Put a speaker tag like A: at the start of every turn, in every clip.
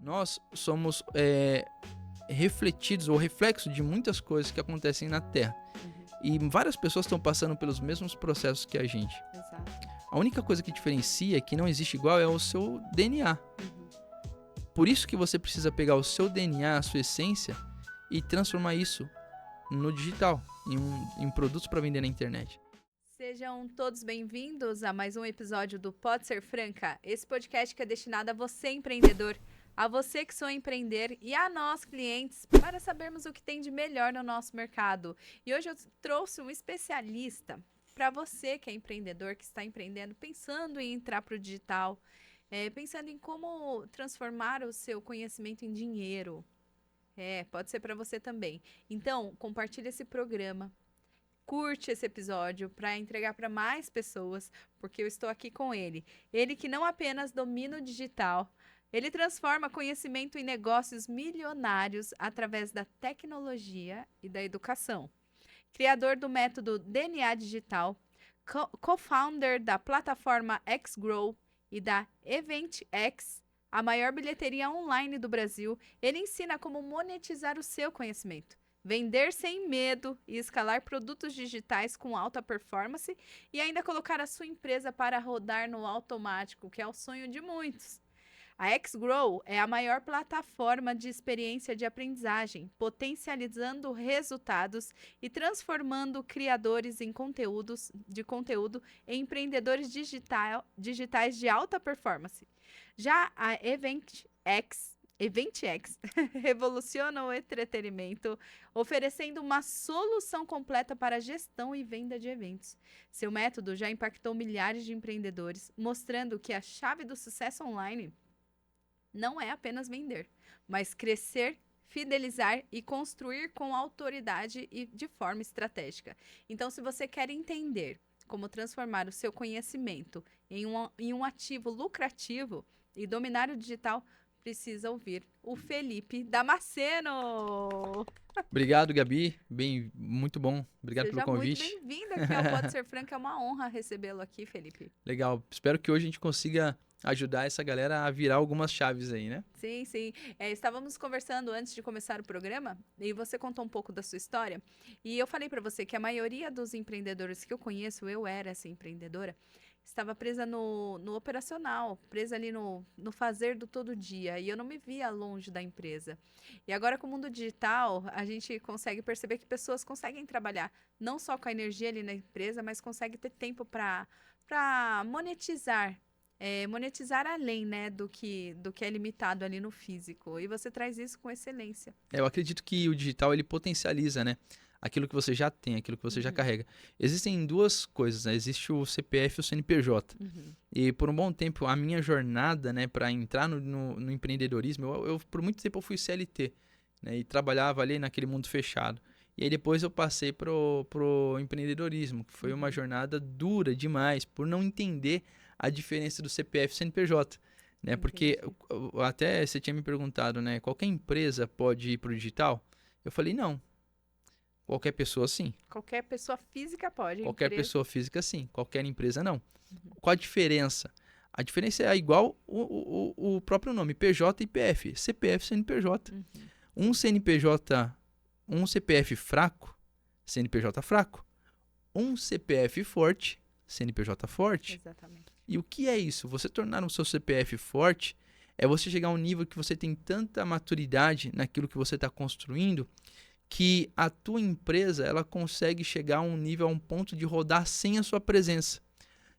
A: Nós somos refletidos ou reflexo de muitas coisas que acontecem na Terra. E várias pessoas estão passando pelos mesmos processos que a gente.
B: Exato.
A: A única coisa que diferencia, que não existe igual, é o seu DNA. Por isso que você precisa pegar o seu DNA, a sua essência, e transformar isso no digital, em produtos para vender na internet.
B: Sejam todos bem-vindos a mais um episódio do Pode Ser Franca. Esse podcast que é destinado a você, empreendedor, a você que sonha empreender e a nós, clientes, para sabermos o que tem de melhor no nosso mercado. E hoje eu trouxe um especialista para você que é empreendedor, que está empreendendo, pensando em entrar para o digital, pensando em como transformar o seu conhecimento em dinheiro. Pode ser para você também. Então, compartilhe esse programa. Curte esse episódio para entregar para mais pessoas, porque eu estou aqui com ele. Ele que não apenas domina o digital, ele transforma conhecimento em negócios milionários através da tecnologia e da educação. Criador do método DNA Digital, co-founder da plataforma XGrow e da EventX, a maior bilheteria online do Brasil, ele ensina como monetizar o seu conhecimento, vender sem medo e escalar produtos digitais com alta performance e ainda colocar a sua empresa para rodar no automático, que é o sonho de muitos. A XGrow é a maior plataforma de experiência de aprendizagem, potencializando resultados e transformando criadores em conteúdo em empreendedores digitais de alta performance. Já a EventX revoluciona o entretenimento, oferecendo uma solução completa para a gestão e venda de eventos. Seu método já impactou milhares de empreendedores, mostrando que a chave do sucesso online não é apenas vender, mas crescer, fidelizar e construir com autoridade e de forma estratégica. Então, se você quer entender como transformar o seu conhecimento em um ativo lucrativo e dominar o digital, precisa ouvir o Felipe Damasceno.
A: Obrigado, Gabi. Muito bom. Obrigado pelo
B: Seja
A: convite.
B: muito bem-vindo aqui ao Pode Ser Franca. É uma honra recebê-lo aqui, Felipe.
A: Legal. Espero que hoje a gente consiga ajudar essa galera a virar algumas chaves aí, né?
B: Sim, sim. Estávamos conversando antes de começar o programa e você contou um pouco da sua história. E eu falei para você que a maioria dos empreendedores que eu conheço, eu era essa empreendedora, estava presa no operacional, presa ali no fazer do todo dia. E eu não me via longe da empresa. E agora com o mundo digital, a gente consegue perceber que pessoas conseguem trabalhar não só com a energia ali na empresa, mas conseguem ter tempo para monetizar. Monetizar além, né, do que é limitado ali no físico. E você traz isso com excelência.
A: Eu acredito que o digital ele potencializa, né? Aquilo que você já tem, aquilo que você já carrega. Existem duas coisas, né? Existe o CPF e o CNPJ. E por um bom tempo, a minha jornada, né, para entrar no empreendedorismo, eu por muito tempo eu fui CLT, né, e trabalhava ali naquele mundo fechado. E aí depois eu passei pro empreendedorismo, que foi uma jornada dura demais, por não entender a diferença do CPF e CNPJ. Né? Porque até você tinha me perguntado, né, qualquer empresa pode ir pro digital? Eu falei, não. Qualquer pessoa, sim.
B: Qualquer pessoa física pode.
A: Qualquer pessoa física, sim. Qualquer empresa, não. Qual a diferença? A diferença é igual o próprio nome, PJ e PF. CPF e CNPJ. Um CNPJ, um CPF fraco, CNPJ fraco. Um CPF forte, CNPJ forte.
B: Exatamente.
A: E o que é isso? Você tornar o seu CPF forte é você chegar a um nível que você tem tanta maturidade naquilo que você está construindo que a tua empresa ela consegue chegar a um nível, a um ponto de rodar sem a sua presença.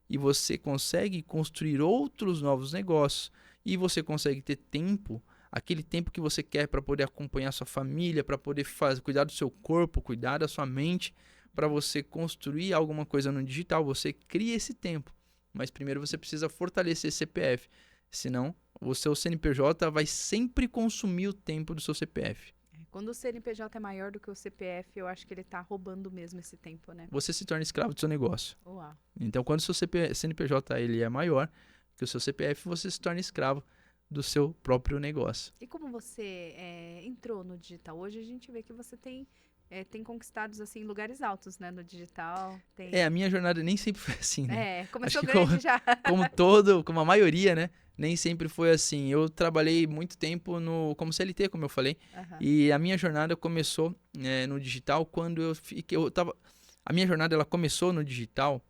A: E você consegue construir outros novos negócios e você consegue ter tempo, aquele tempo que você quer para poder acompanhar sua família, para poder cuidar do seu corpo, cuidar da sua mente, para você construir alguma coisa no digital. Você cria esse tempo, mas primeiro você precisa fortalecer esse CPF, senão o seu CNPJ vai sempre consumir o tempo do seu CPF.
B: Quando o CNPJ é maior do que o CPF, eu acho que ele está roubando mesmo esse tempo, né?
A: Você se torna escravo do seu negócio.
B: Uau.
A: Então, quando o seu CNPJ ele é maior que o seu CPF, você se torna escravo do seu próprio negócio.
B: E como você entrou no digital? Hoje a gente vê que você tem tem conquistado, assim, lugares altos, né? No digital.
A: A minha jornada nem sempre foi assim, né?
B: Começou
A: Acho que
B: grande já.
A: como a maioria, né? Nem sempre foi assim. Eu trabalhei muito tempo como CLT, como eu falei.
B: Aham.
A: E a minha jornada começou no digital quando a minha jornada ela começou no digital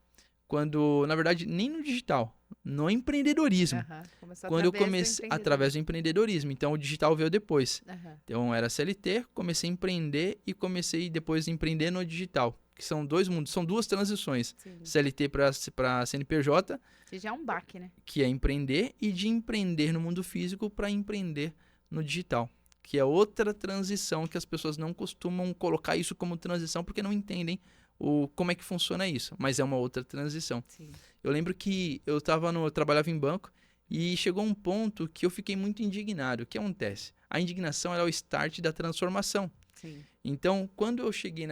A: quando, na verdade, nem no digital, no empreendedorismo.
B: Aham. Começou
A: Quando eu
B: através do
A: comecei
B: empreendedorismo.
A: através do empreendedorismo. Então o digital veio depois.
B: Aham.
A: Então era CLT, comecei a empreender e comecei depois a empreender no digital, que são dois mundos, são duas transições.
B: Sim.
A: CLT para CNPJ,
B: Que já é um baque, né?
A: que é empreender, e de empreender no mundo físico para empreender no digital, que é outra transição que as pessoas não costumam colocar isso como transição porque não entendem como é que funciona isso, mas é uma outra transição.
B: Sim.
A: Eu lembro que eu trabalhava em banco e chegou um ponto que eu fiquei muito indignado. O que acontece? A indignação era o start da transformação.
B: Sim.
A: Então, quando eu cheguei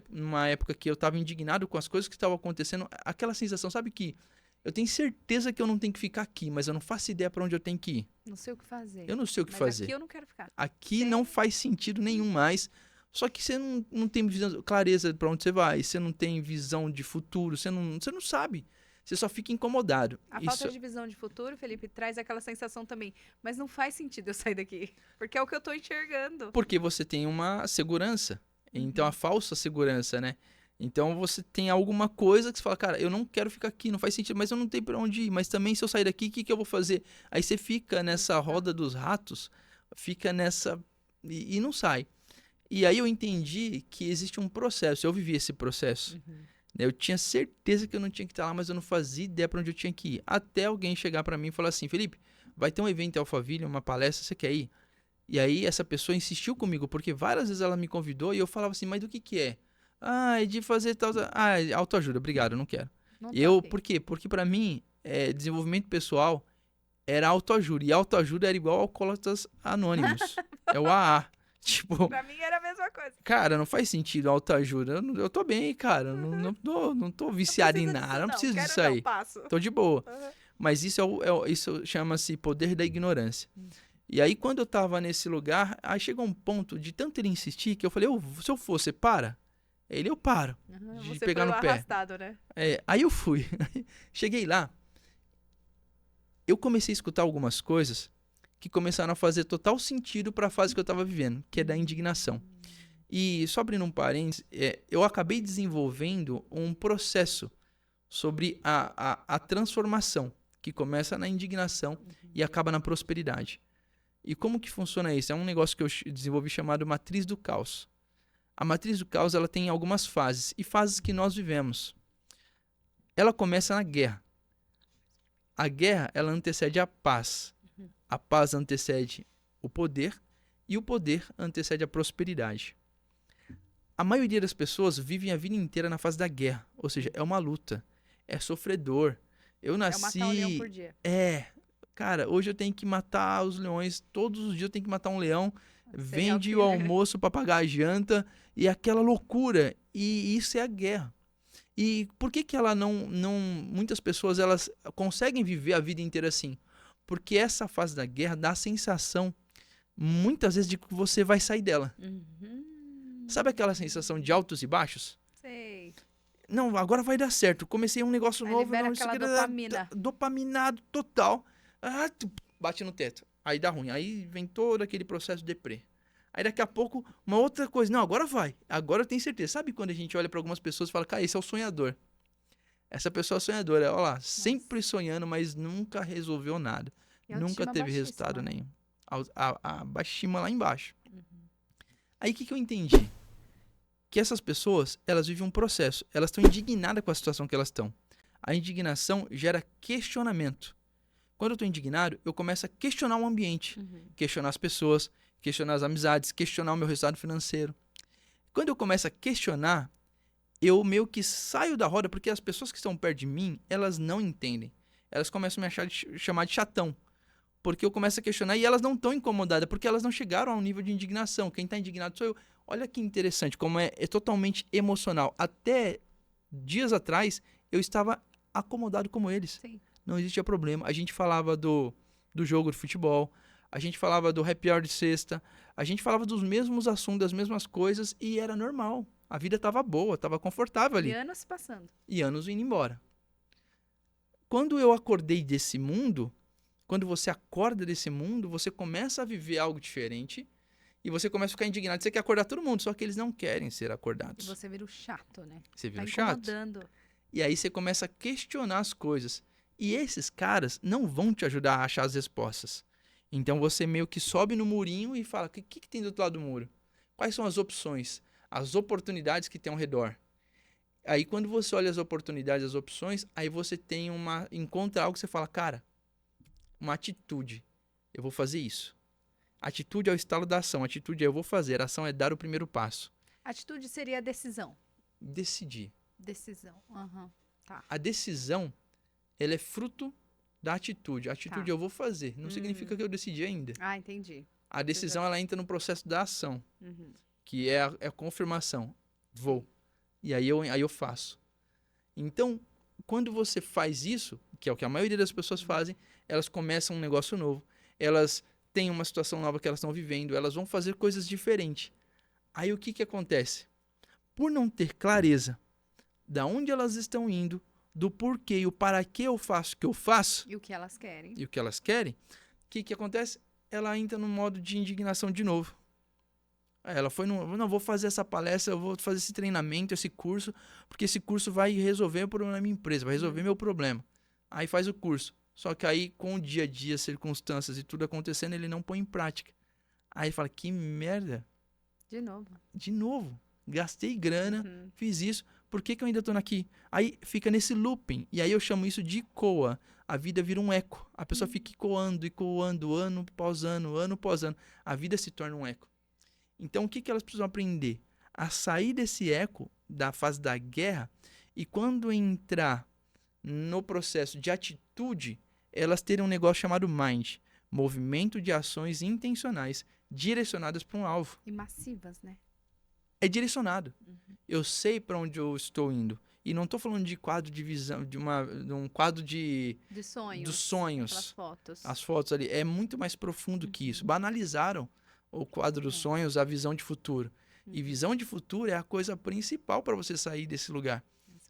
A: numa época que eu estava indignado com as coisas que estavam acontecendo, aquela sensação, sabe que eu tenho certeza que eu não tenho que ficar aqui, mas eu não faço ideia para onde eu tenho que ir.
B: Não sei o que fazer.
A: Eu não sei o que
B: Mas
A: fazer.
B: aqui eu não quero ficar.
A: Aqui
B: Sim.
A: não faz sentido nenhum mais. Só que você não tem clareza para onde você vai, você não tem visão de futuro, você não sabe. Você só fica incomodado.
B: A falta de visão de futuro, Felipe, traz aquela sensação também. Mas não faz sentido eu sair daqui. Porque é o que eu tô enxergando.
A: Porque você tem uma segurança. Então, a falsa segurança, né? Então, você tem alguma coisa que você fala, cara, eu não quero ficar aqui, não faz sentido, mas eu não tenho pra onde ir. Mas também, se eu sair daqui, o que eu vou fazer? Aí você fica nessa roda dos ratos, fica nessa... e não sai. E aí eu entendi que existe um processo. Eu vivi esse processo. Eu tinha certeza que eu não tinha que estar lá, mas eu não fazia ideia para onde eu tinha que ir. Até alguém chegar para mim e falar assim, Felipe, vai ter um evento em Alphaville, uma palestra, você quer ir? E aí essa pessoa insistiu comigo, porque várias vezes ela me convidou e eu falava assim, mas do que é? Ah, é de fazer tal... Ah, é autoajuda, obrigado, eu não quero.
B: Não tá aqui.
A: Por quê? Porque para mim, desenvolvimento pessoal era autoajuda. E autoajuda era igual Alcoólatras Anônimos. É o AA. Tipo,
B: Pra mim era a mesma coisa.
A: cara, não faz sentido autoajuda. Eu tô bem, cara. Não tô viciado em nada. Não preciso disso aí.
B: Passo.
A: Tô de boa. Mas isso isso chama-se poder da ignorância. E aí, quando eu tava nesse lugar, aí chegou um ponto de tanto ele insistir que eu falei, se eu for, você para? Ele, eu paro. De
B: Você
A: pegar
B: foi
A: no pé.
B: arrastado, né?
A: Aí eu fui. Cheguei lá. Eu comecei a escutar algumas coisas que começaram a fazer total sentido para a fase que eu estava vivendo, que é da indignação. E só abrindo um parênteses, eu acabei desenvolvendo um processo sobre a transformação, que começa na indignação e acaba na prosperidade. E como que funciona isso? É um negócio que eu desenvolvi chamado Matriz do Caos. A Matriz do Caos ela tem algumas fases, e fases que nós vivemos. Ela começa na guerra. A guerra ela antecede a paz. A paz antecede o poder e o poder antecede a prosperidade. A maioria das pessoas vivem a vida inteira na fase da guerra, ou seja, é uma luta, é sofredor. Eu nasci...
B: É matar um leão por dia.
A: Cara, hoje eu tenho que matar os leões, todos os dias eu tenho que matar um leão, vende o
B: killer.
A: almoço para pagar a janta, e aquela loucura, e isso é a guerra. E por que ela muitas pessoas elas conseguem viver a vida inteira assim? Porque essa fase da guerra dá a sensação, muitas vezes, de que você vai sair dela. Sabe aquela sensação de altos e baixos?
B: Sei.
A: Não, agora vai dar certo. Comecei um negócio
B: Aí
A: novo.
B: libera aquela dopamina.
A: Dopaminado total. Bate no teto. Aí dá ruim. Aí vem todo aquele processo deprê. Aí daqui a pouco, uma outra coisa. Não, agora vai. Agora eu tenho certeza. Sabe quando a gente olha para algumas pessoas e fala, cara, esse é o sonhador. Essa pessoa é sonhadora. Olha lá, sempre sonhando, mas nunca resolveu nada. Nunca teve resultado nenhum. A baixima lá embaixo. Aí o que eu entendi? Que essas pessoas, elas vivem um processo. Elas estão indignadas com a situação que elas estão. A indignação gera questionamento. Quando eu estou indignado, eu começo a questionar o ambiente. Questionar as pessoas, questionar as amizades, questionar o meu resultado financeiro. Quando eu começo a questionar, eu meio que saio da roda, porque as pessoas que estão perto de mim, elas não entendem. Elas começam a me chamar de chatão. Porque eu começo a questionar e elas não estão incomodadas, porque elas não chegaram ao nível de indignação. Quem está indignado sou eu. Olha que interessante, como é totalmente emocional. Até dias atrás, eu estava acomodado como eles.
B: Sim.
A: Não existia problema. A gente falava do jogo de futebol, a gente falava do happy hour de sexta, a gente falava dos mesmos assuntos, das mesmas coisas e era normal. A vida estava boa, estava confortável ali.
B: E anos se passando.
A: E anos indo embora. Quando eu acordei desse mundo, quando você acorda desse mundo, você começa a viver algo diferente e você começa a ficar indignado. Você quer acordar todo mundo, só que eles não querem ser
B: E
A: acordados.
B: você vira o chato, né?
A: Você vira
B: Tá
A: chato.
B: incomodando.
A: E aí você começa a questionar as coisas. E esses caras não vão te ajudar a achar as respostas. Então você meio que sobe no murinho e fala, o que tem do outro lado do muro? Quais são as opções? As oportunidades que tem ao redor? Aí quando você olha as oportunidades, as opções, aí você tem encontra algo que você fala, cara, uma atitude, eu vou fazer isso. Atitude é o estalo da ação, atitude é eu vou fazer, a ação é dar o primeiro passo.
B: Atitude seria a decisão.
A: Decidir.
B: Decisão. Aham.
A: A decisão, ela é fruto da atitude. A atitude
B: Tá.
A: eu vou fazer, não significa que eu decidi ainda.
B: Ah, entendi.
A: A decisão, ela entra no processo da ação,
B: Uhum.
A: que é a confirmação. Vou. E aí eu faço. Então, quando você faz isso, que é o que a maioria das pessoas fazem, elas começam um negócio novo. Elas têm uma situação nova que elas estão vivendo. Elas vão fazer coisas diferentes. Aí o que acontece? Por não ter clareza da onde elas estão indo, do porquê e o para que eu faço o que eu faço,
B: E o que elas querem?
A: e o que elas querem, o que acontece? Ela entra no modo de indignação de novo. Ela foi não vou fazer essa palestra, eu vou fazer esse treinamento, esse curso, porque esse curso vai resolver o problema da minha empresa, vai resolver meu problema. Aí faz o curso. Só que aí, com o dia a dia, circunstâncias e tudo acontecendo, ele não põe em prática. Aí fala, que merda.
B: De novo.
A: De novo. Gastei grana,
B: Uhum.
A: fiz isso, por que eu ainda tô aqui? Aí fica nesse looping, e aí eu chamo isso de ecoa. A vida vira um eco. A pessoa fica ecoando, ano após ano, ano após ano. A vida se torna um eco. Então, o que elas precisam aprender? A sair desse eco, da fase da guerra, e quando entrar no processo de atitude, elas terem um negócio chamado MIND, movimento de ações intencionais, direcionadas para um alvo.
B: E massivas, né?
A: É direcionado. Eu sei para onde eu estou indo. E não estou falando de quadro de visão, de um quadro
B: De sonhos.
A: dos sonhos.
B: Aquelas fotos.
A: As fotos ali. É muito mais profundo que isso. Banalizaram o quadro dos sonhos, a visão de futuro. E visão de futuro é a coisa principal para você sair desse lugar.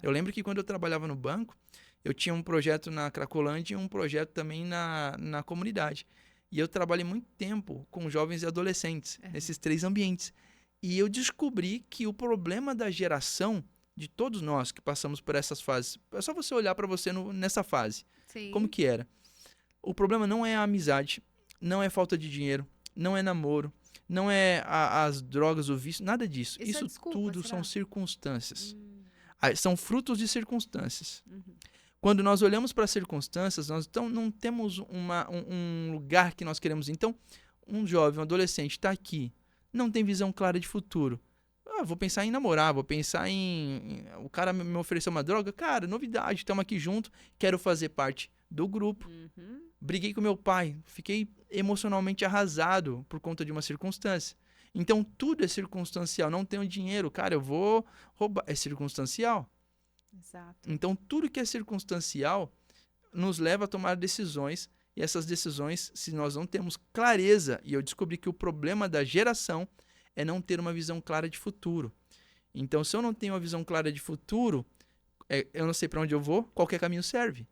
A: Eu lembro que quando eu trabalhava no banco, eu tinha um projeto na Cracolândia e um projeto também na comunidade. E eu trabalhei muito tempo com jovens e adolescentes, nesses 3 ambientes. E eu descobri que o problema da geração, de todos nós que passamos por essas fases, é só você olhar para você nessa fase.
B: Sim.
A: Como que era? O problema não é a amizade, não é falta de dinheiro, não é namoro, não é as drogas, o vício, nada disso.
B: Isso é
A: Isso
B: desculpa,
A: tudo
B: será?
A: são circunstâncias.
B: Hum.
A: São frutos de circunstâncias.
B: Uhum.
A: Quando nós olhamos para as circunstâncias, nós não temos um lugar que nós queremos ir. Então, um jovem, um adolescente está aqui, não tem visão clara de futuro. Vou pensar em namorar, vou pensar o cara me ofereceu uma droga. Cara, novidade, estamos aqui junto, quero fazer parte do grupo.
B: Uhum.
A: Briguei com meu pai, fiquei emocionalmente arrasado por conta de uma circunstância. Então, tudo é circunstancial. Não tenho dinheiro, cara, eu vou roubar. É circunstancial.
B: Exato.
A: Então, tudo que é circunstancial nos leva a tomar decisões. E essas decisões, se nós não temos clareza, e eu descobri que o problema da geração é não ter uma visão clara de futuro. Então, se eu não tenho uma visão clara de futuro, eu não sei para onde eu vou, qualquer caminho serve.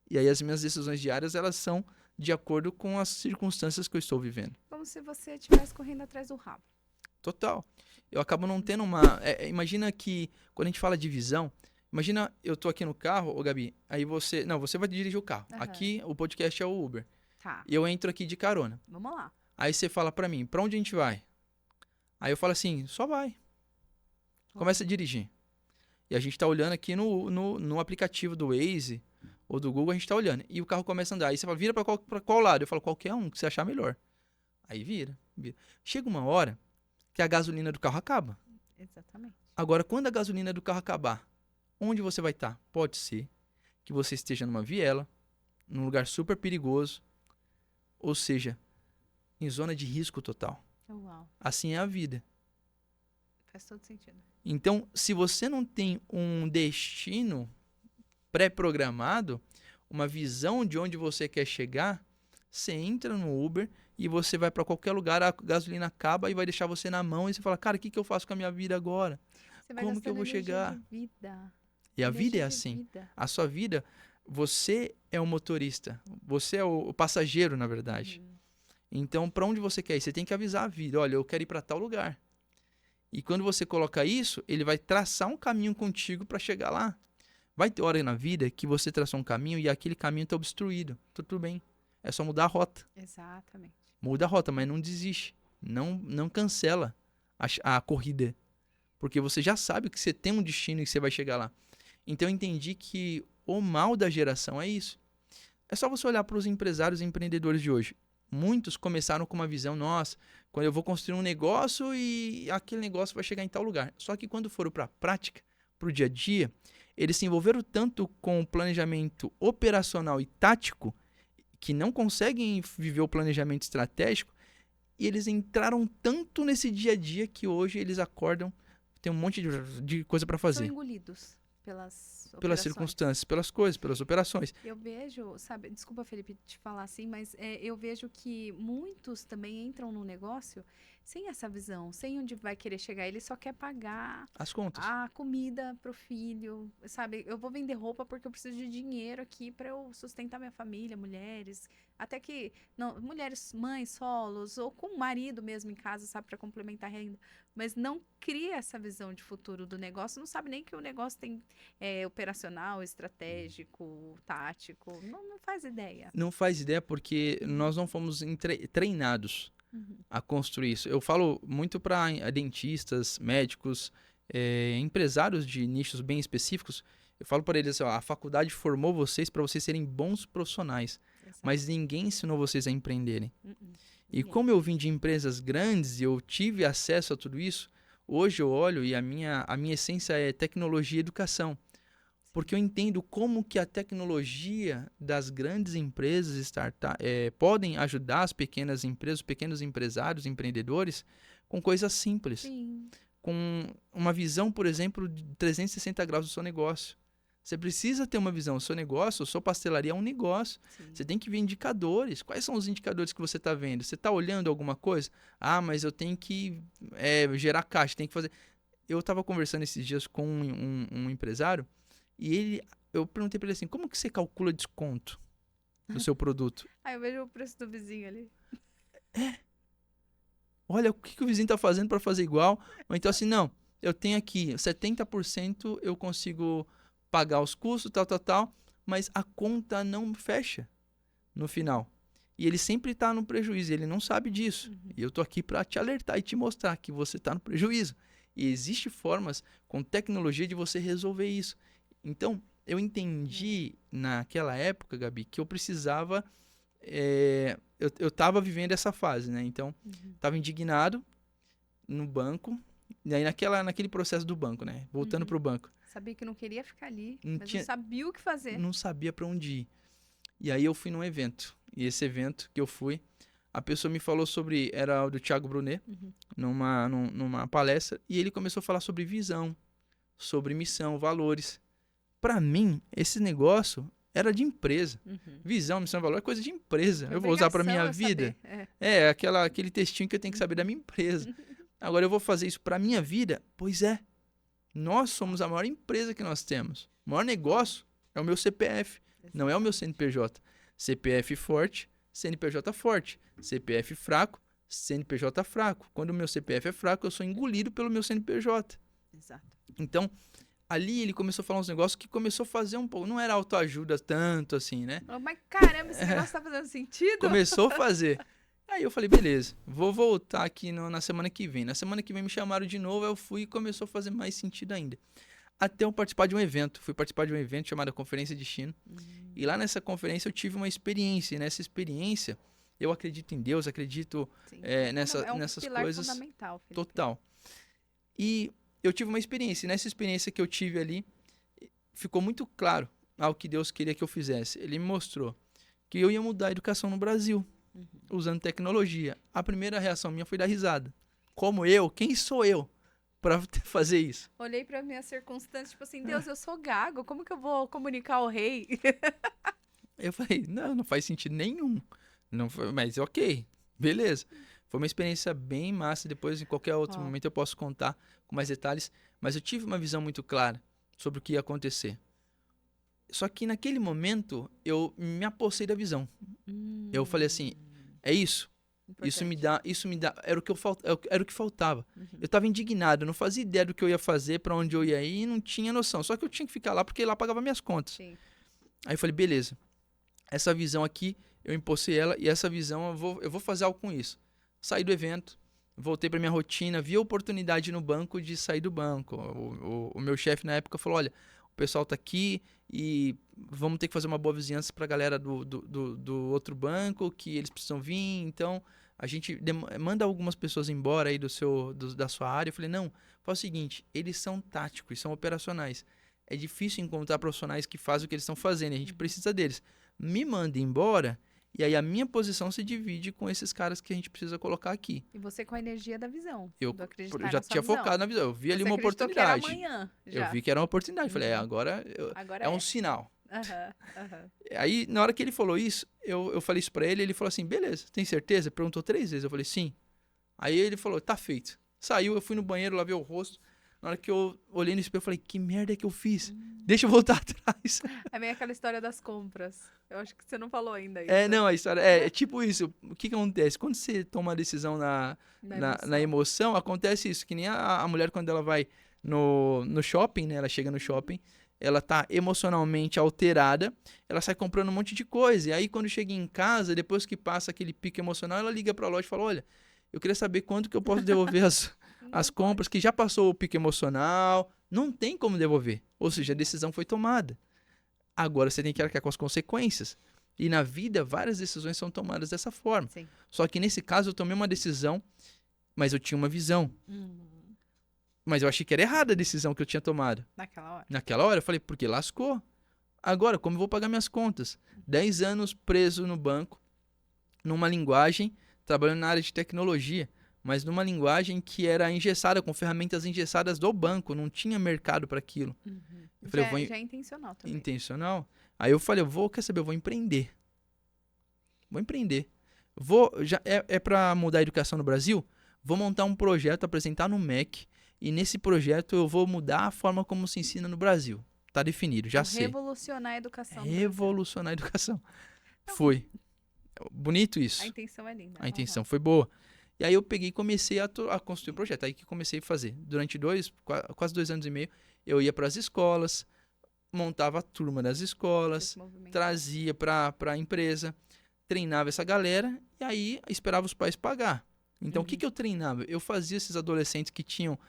A: E aí as minhas decisões diárias, elas são de acordo com as circunstâncias que eu estou vivendo.
B: Como se você estivesse correndo atrás do rabo.
A: Total. Eu acabo não tendo imagina que, quando a gente fala de visão, imagina eu tô aqui no carro, ô Gabi, aí você vai dirigir o carro.
B: Aham.
A: Aqui, o podcast é o Uber.
B: Tá.
A: E eu entro aqui de carona.
B: Vamos lá.
A: Aí você fala pra mim, pra onde a gente vai? Aí eu falo assim, só vai. Começa a dirigir. E a gente tá olhando aqui no aplicativo do Waze ou do Google, a gente tá olhando. E o carro começa a andar. Aí você fala, vira pra qual lado? Eu falo, qualquer um que você achar melhor. Aí vira. Chega uma hora que a gasolina do carro acaba.
B: Exatamente.
A: Agora, quando a gasolina do carro acabar, onde você vai estar? Pode ser que você esteja numa viela, num lugar super perigoso, ou seja, em zona de risco total.
B: Uau.
A: Assim é a vida.
B: Faz todo sentido.
A: Então, se você não tem um destino pré-programado, uma visão de onde você quer chegar, você entra no Uber e você vai para qualquer lugar, a gasolina acaba e vai deixar você na mão e você fala, cara, o que que eu faço com a minha vida agora?
B: Você vai
A: Como que eu
B: gastando
A: vou
B: energia
A: chegar?
B: de vida.
A: E a vida
B: Energia
A: é
B: de
A: assim.
B: vida.
A: A sua vida, você é o motorista, você é o passageiro, na verdade.
B: Uhum.
A: Então, para onde você quer ir? Você tem que avisar a vida, olha, eu quero ir para tal lugar. E quando você coloca isso, ele vai traçar um caminho contigo para chegar lá. Vai ter hora na vida que você traçou um caminho e aquele caminho está obstruído. Tudo bem. É só mudar a rota.
B: Exatamente.
A: Muda a rota, mas não desiste. Não cancela a corrida. Porque você já sabe que você tem um destino e que você vai chegar lá. Então eu entendi que o mal da geração é isso. É só você olhar para os empresários e empreendedores de hoje. Muitos começaram com uma visão, nossa, quando eu vou construir um negócio e aquele negócio vai chegar em tal lugar. Só que quando foram para a prática, para o dia a dia, eles se envolveram tanto com o planejamento operacional e tático que não conseguem viver o planejamento estratégico e eles entraram tanto nesse dia a dia que hoje eles acordam, tem um monte de coisa para
B: São
A: fazer.
B: engolidos pelas
A: Pelas
B: operações.
A: circunstâncias, pelas coisas, pelas operações.
B: Eu vejo, sabe, desculpa, Felipe, te falar assim, mas eu vejo que muitos também entram no negócio sem essa visão, sem onde vai querer chegar. Ele só quer pagar
A: As contas.
B: a comida pro filho, sabe? Eu vou vender roupa porque eu preciso de dinheiro aqui para eu sustentar minha família, mulheres, até que não, mulheres, mães, solos ou com o marido mesmo em casa, sabe, para complementar a renda, mas não cria essa visão de futuro do negócio, não sabe nem que o negócio tem operacional, estratégico, tático, não faz ideia.
A: Não faz ideia porque nós não fomos treinados
B: Uhum.
A: a construir isso. Eu falo muito para dentistas, médicos, empresários de nichos bem específicos. Eu falo para eles, ó, a faculdade formou vocês para vocês serem bons profissionais,
B: Exato.
A: mas ninguém ensinou vocês a empreenderem.
B: Uhum.
A: E
B: Ninguém.
A: como eu vim de empresas grandes e eu tive acesso a tudo isso, hoje eu olho e a minha essência é tecnologia e educação. Porque eu entendo como que a tecnologia das grandes empresas podem ajudar as pequenas empresas, os pequenos empresários, empreendedores, com coisas simples.
B: Sim.
A: Com uma visão, por exemplo, de 360 graus do seu negócio. Você precisa ter uma visão. O seu negócio, a sua pastelaria é um negócio.
B: Sim.
A: Você tem que ver indicadores. Quais são os indicadores que você está vendo? Você está olhando alguma coisa? Ah, mas eu tenho que gerar caixa, tem que fazer... Eu estava conversando esses dias com um empresário e eu perguntei para ele assim, como que você calcula desconto no seu produto?
B: Eu vejo o preço do vizinho ali.
A: Olha, o que o vizinho está fazendo para fazer igual? Ou então assim, não, eu tenho aqui 70% eu consigo pagar os custos, tal, mas a conta não fecha no final. E ele sempre está no prejuízo, ele não sabe disso.
B: Uhum.
A: E eu tô aqui para te alertar e te mostrar que você está no prejuízo. E existem formas com tecnologia de você resolver isso. Então, eu entendi naquela época, Gabi, que eu precisava... eu estava vivendo essa fase, né? Então, estava indignado no banco. E aí, naquele processo do banco, né? Voltando para o banco.
B: Sabia que não queria ficar ali,
A: Não
B: mas
A: tinha-
B: não sabia o que fazer.
A: Não sabia para onde ir. E aí, eu fui num evento. E esse evento que eu fui, a pessoa me falou sobre... Era o do Thiago Brunet,
B: Uhum.
A: numa palestra. E ele começou a falar sobre visão, sobre missão, valores. Para mim, esse negócio era de empresa.
B: Uhum.
A: Visão, missão, valor é coisa de empresa. Eu vou usar para minha
B: Obrigação é
A: vida.
B: saber.
A: Aquele textinho que eu tenho que saber da minha empresa. Agora eu vou fazer isso para minha vida? Pois é. Nós somos a maior empresa que nós temos. O maior negócio é o meu CPF, não é o meu CNPJ. CPF forte, CNPJ forte. CPF fraco, CNPJ fraco. Quando o meu CPF é fraco, eu sou engolido pelo meu CNPJ.
B: Exato.
A: Então, ali ele começou a falar uns negócios que começou a fazer um pouco. Não era autoajuda tanto assim, né?
B: Mas caramba, esse negócio tá fazendo sentido?
A: Começou a fazer. Aí eu falei, beleza, vou voltar aqui na semana que vem. Na semana que vem me chamaram de novo, eu fui e começou a fazer mais sentido ainda. Até eu participar de um evento. Fui participar de um evento chamado Conferência de Destino. E lá nessa conferência eu tive uma experiência. E nessa experiência, eu acredito em Deus, acredito
B: Sim.
A: nessas
B: pilar
A: coisas
B: fundamental, Felipe.
A: total. E eu tive uma experiência. E nessa experiência que eu tive ali, ficou muito claro o que Deus queria que eu fizesse. Ele me mostrou que eu ia mudar a educação no Brasil, usando tecnologia. A primeira reação minha foi dar risada. Como eu? Quem sou eu para fazer isso?
B: Olhei pra minha circunstância, tipo assim, Deus, eu sou gago, como que eu vou comunicar ao rei?
A: Eu falei, não faz sentido nenhum. Não, mas ok, Beleza. Foi uma experiência bem massa. Depois, em qualquer outro
B: Ó.
A: momento, eu posso contar com mais detalhes. Mas eu tive uma visão muito clara sobre o que ia acontecer. Só que naquele momento, eu me apossei da visão. Eu falei assim, é isso. Isso me dá, era o que faltava. Eu estava indignado, eu não fazia ideia do que eu ia fazer, para onde eu ia ir, e não tinha noção. Só que eu tinha que ficar lá porque lá pagava minhas contas.
B: Sim.
A: Aí eu falei, beleza. Essa visão aqui, eu empossei ela e essa visão eu vou fazer algo com isso. Saí do evento, voltei para minha rotina, vi a oportunidade no banco de sair do banco. O meu chefe na época falou, olha, o pessoal tá aqui e vamos ter que fazer uma boa vizinhança para a galera do outro banco, que eles precisam vir, então a gente manda algumas pessoas embora aí da sua área. Eu falei, não, faz o seguinte, eles são táticos, são operacionais. É difícil encontrar profissionais que fazem o que eles estão fazendo, a gente precisa deles. Me manda embora e aí a minha posição se divide com esses caras que a gente precisa colocar aqui.
B: E você com a energia da visão.
A: Eu
B: do acreditar
A: já
B: na sua
A: tinha
B: visão.
A: focado na visão, eu vi ali
B: Você
A: uma
B: acreditou que era
A: oportunidade.
B: amanhã, já.
A: Eu vi que era uma oportunidade, falei, agora
B: Agora
A: é um sinal.
B: Aham.
A: Aí, na hora que ele falou isso, eu falei isso pra ele, ele falou assim, beleza, tem certeza? Perguntou 3 vezes, eu falei, sim. Aí ele falou, tá feito. Saiu, eu fui no banheiro, lavei o rosto. Na hora que eu olhei no espelho, eu falei, que merda é que eu fiz? Deixa eu voltar atrás.
B: É meio aquela história das compras. Eu acho que você não falou ainda isso.
A: Não, a história é tipo isso. O que acontece? Quando você toma uma decisão
B: Na
A: na emoção, acontece isso. Que nem a mulher quando ela vai no shopping, né? Ela chega no shopping, ela tá emocionalmente alterada, ela sai comprando um monte de coisa. E aí, quando chega em casa, depois que passa aquele pico emocional, ela liga pra loja e fala, olha, eu queria saber quanto que eu posso devolver as compras, que já passou o pico emocional, não tem como devolver. Ou seja, a decisão foi tomada. Agora você tem que arcar com as consequências. E na vida, várias decisões são tomadas dessa forma.
B: Sim.
A: Só que nesse caso, eu tomei uma decisão, mas eu tinha uma visão. Mas eu achei que era errada a decisão que eu tinha tomado.
B: Naquela hora.
A: Naquela hora, eu falei, porque lascou. Agora, como eu vou pagar minhas contas? 10 anos preso no banco, numa linguagem, trabalhando na área de tecnologia, mas numa linguagem que era engessada, com ferramentas engessadas do banco, não tinha mercado para aquilo. Eu falei,
B: Já é intencional também.
A: intencional. Aí eu falei, quer saber, eu vou empreender. Vou empreender. É para mudar a educação no Brasil? Vou montar um projeto, apresentar no MEC, e nesse projeto eu vou mudar a forma como se ensina no Brasil. Tá definido, já sei.
B: Revolucionar a educação. do Brasil.
A: Revolucionar a educação. Foi. Bonito isso.
B: A intenção é linda.
A: A intenção foi boa. E aí eu peguei e comecei a construir um projeto. Aí que comecei a fazer. Durante quase 2 anos e meio, eu ia para as escolas, montava a turma das escolas, trazia para a empresa, treinava essa galera e aí esperava os pais pagar. Então, o que eu treinava? Eu fazia esses adolescentes que tinham...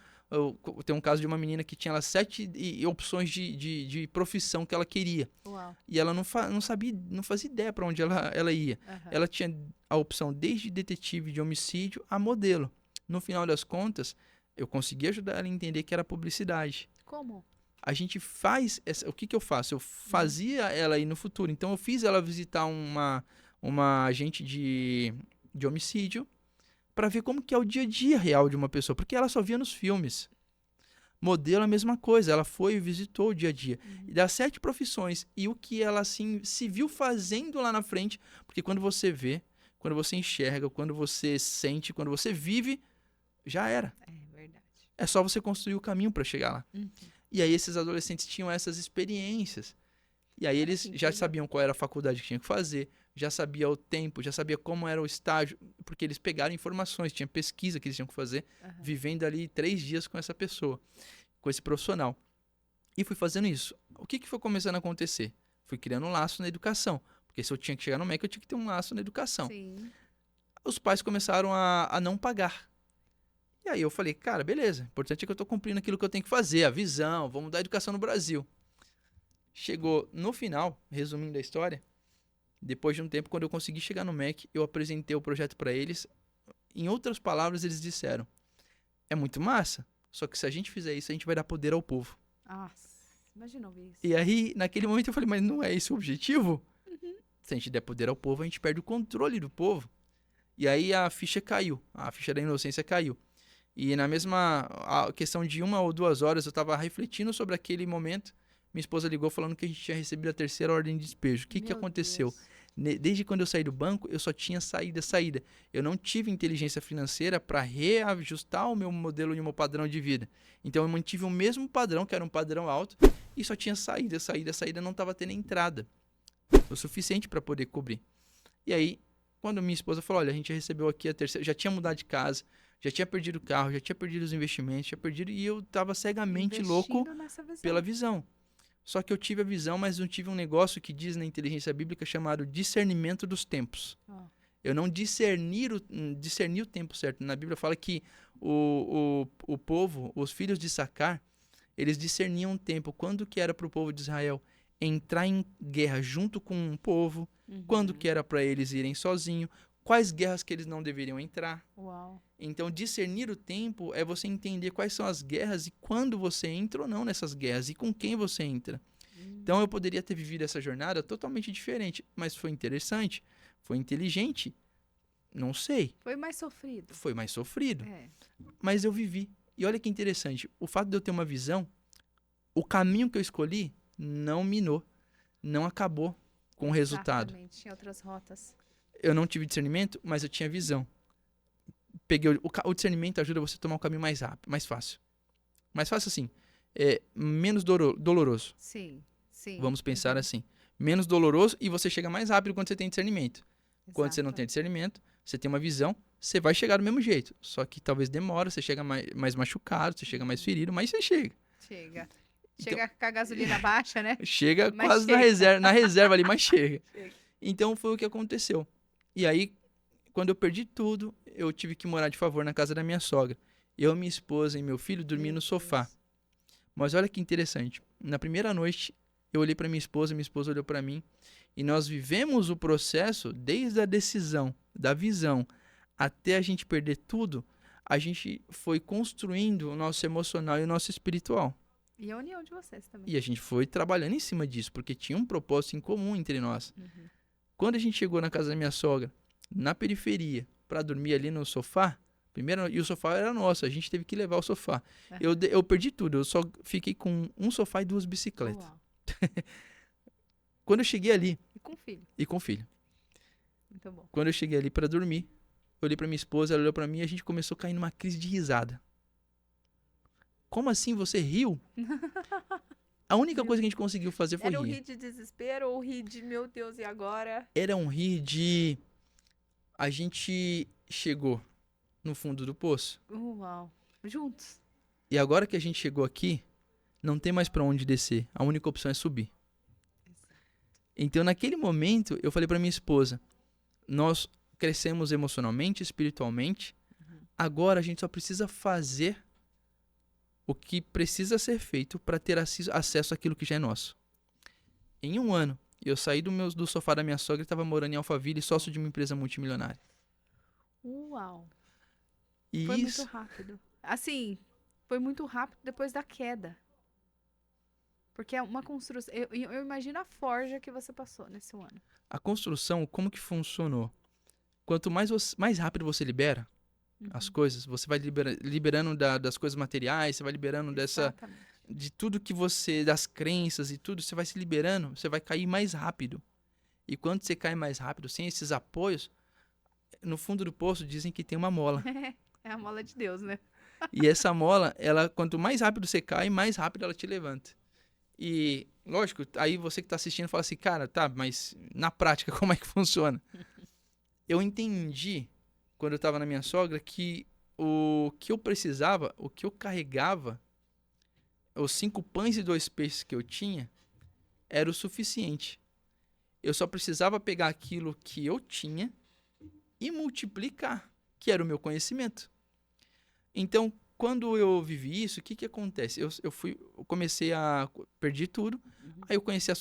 A: Tem um caso de uma menina que tinha 7 opções de profissão que ela queria.
B: Uau.
A: E ela não fazia ideia para onde ela ia. Ela tinha a opção desde detetive de homicídio a modelo. No final das contas, eu consegui ajudar ela a entender que era publicidade.
B: Como?
A: A gente faz... o que eu faço? Eu fazia ela ir no futuro. Então, eu fiz ela visitar uma agente de homicídio para ver como que é o dia a dia real de uma pessoa. Porque ela só via nos filmes. Modelo é a mesma coisa. Ela foi e visitou o dia a dia. E das 7 profissões. E o que ela assim, se viu fazendo lá na frente. Porque quando você vê, quando você enxerga, quando você sente, quando você vive, já era.
B: É verdade.
A: É só você construir o caminho para chegar lá. E aí esses adolescentes tinham essas experiências. E aí eles já sabiam qual era a faculdade que tinha que fazer, já sabia o tempo, já sabia como era o estágio, porque eles pegaram informações, tinha pesquisa que eles tinham que fazer, vivendo ali 3 dias com essa pessoa, com esse profissional. E fui fazendo isso. O que foi começando a acontecer? Fui criando um laço na educação, porque se eu tinha que chegar no MEC, eu tinha que ter um laço na educação.
B: Sim.
A: Os pais começaram a não pagar. E aí eu falei, cara, beleza, o importante é que eu estou cumprindo aquilo que eu tenho que fazer, a visão, vamos dar educação no Brasil. Chegou no final, resumindo a história, depois de um tempo, quando eu consegui chegar no MEC, eu apresentei o projeto para eles. Em outras palavras, eles disseram, é muito massa, só que se a gente fizer isso, a gente vai dar poder ao povo.
B: Nossa, imagina ouvir isso.
A: E aí, naquele momento, eu falei, mas não é esse o objetivo? Se a gente der poder ao povo, a gente perde o controle do povo. E aí a ficha caiu, a ficha da inocência caiu. E na mesma questão de 1 ou 2 horas, eu estava refletindo sobre aquele momento. Minha esposa ligou falando que a gente tinha recebido a 3ª ordem de despejo. O que aconteceu?
B: Deus.
A: Desde quando eu saí do banco, eu só tinha saída. Eu não tive inteligência financeira para reajustar o meu modelo e o meu padrão de vida. Então eu mantive o mesmo padrão, que era um padrão alto, e só tinha saída, não estava tendo entrada o suficiente para poder cobrir. E aí, quando minha esposa falou, olha, a gente recebeu aqui a terceira, já tinha mudado de casa, já tinha perdido o carro, já tinha perdido os investimentos, e eu estava cegamente louco pela visão. Só que eu tive a visão, mas não tive um negócio que diz na inteligência bíblica chamado discernimento dos tempos. Eu não discerni o tempo certo. Na Bíblia fala que o povo, os filhos de Issacar, eles discerniam o tempo. Quando que era para o povo de Israel entrar em guerra junto com um povo, quando que era para eles irem sozinhos, quais guerras que eles não deveriam entrar.
B: Uau.
A: Então, discernir o tempo é você entender quais são as guerras e quando você entra ou não nessas guerras e com quem você entra. Então, eu poderia ter vivido essa jornada totalmente diferente, mas foi interessante, foi inteligente, não sei.
B: Foi mais sofrido.
A: Foi mais sofrido,
B: É.
A: mas eu vivi. E olha que interessante, o fato de eu ter uma visão, o caminho que eu escolhi não minou, não acabou com o resultado.
B: Exatamente, tinha outras rotas.
A: Eu não tive discernimento, mas eu tinha visão. Peguei o discernimento ajuda você a tomar um caminho mais rápido, mais fácil. Mais fácil assim, menos doloroso.
B: Sim, sim.
A: Vamos pensar assim. Menos doloroso e você chega mais rápido quando você tem discernimento. Quando você não tem discernimento, você tem uma visão, você vai chegar do mesmo jeito. Só que talvez demora, você chega mais machucado, você chega mais ferido, mas você chega.
B: Chega
A: Então,
B: com a gasolina baixa, né?
A: Chega
B: Mas
A: quase
B: chega.
A: na reserva ali, mas chega.
B: Chega.
A: Então foi o que aconteceu. E aí, quando eu perdi tudo, eu tive que morar de favor na casa da minha sogra. Eu, minha esposa e meu filho dormiam no sofá. Mas olha que interessante. Na primeira noite, eu olhei para minha esposa olhou para mim. E nós vivemos o processo desde a decisão, da visão, até a gente perder tudo. A gente foi construindo o nosso emocional e o nosso espiritual.
B: E a união de vocês também.
A: E a gente foi trabalhando em cima disso, porque tinha um propósito em comum entre nós. Quando a gente chegou na casa da minha sogra, na periferia, para dormir ali no sofá, e o sofá era nosso, a gente teve que levar o sofá. Eu perdi tudo, eu só fiquei com um sofá e 2 bicicletas.
B: Uau.
A: Quando eu cheguei ali...
B: E com o filho.
A: E com o filho.
B: Muito bom.
A: Quando eu cheguei ali para dormir, eu olhei para minha esposa, ela olhou para mim e a gente começou a cair numa crise de risada. Como assim você riu? A única coisa que a gente conseguiu fazer foi
B: Era um
A: rir.
B: rir de desespero ou rir de, meu Deus, e agora?
A: Era um rir de... A gente chegou no fundo do poço.
B: Uau. Juntos.
A: E agora que a gente chegou aqui, não tem mais para onde descer. A única opção é subir. Então, naquele momento, eu falei para minha esposa, nós crescemos emocionalmente, espiritualmente, agora a gente só precisa fazer o que precisa ser feito para ter acesso àquilo que já é nosso. Em 1 ano, eu saí do sofá da minha sogra e estava morando em Alphaville, sócio de uma empresa multimilionária.
B: Uau.
A: E
B: Foi
A: isso,
B: muito rápido. Assim, foi muito rápido depois da queda. Porque é uma construção... Eu imagino a forja que você passou nesse 1 ano.
A: a construção, como que funcionou? Quanto mais rápido você libera as coisas, você vai liberando das coisas materiais, você vai liberando
B: Exatamente.
A: de tudo que você, das crenças e tudo, você vai se liberando, você vai cair mais rápido. E quando você cai mais rápido, sem esses apoios, no fundo do poço dizem que tem uma mola.
B: É a mola de Deus, né?
A: E essa mola, quanto mais rápido você cai, mais rápido ela te levanta. E, lógico, aí você que está assistindo fala assim, cara, tá, mas na prática como é que funciona? Eu entendi, quando eu estava na minha sogra, que o que eu precisava, o que eu carregava, os 5 pães e 2 peixes que eu tinha, era o suficiente. Eu só precisava pegar aquilo que eu tinha e multiplicar, que era o meu conhecimento. Então, quando eu vivi isso, o que acontece? Eu comecei a... Perdi tudo. Aí eu conheci a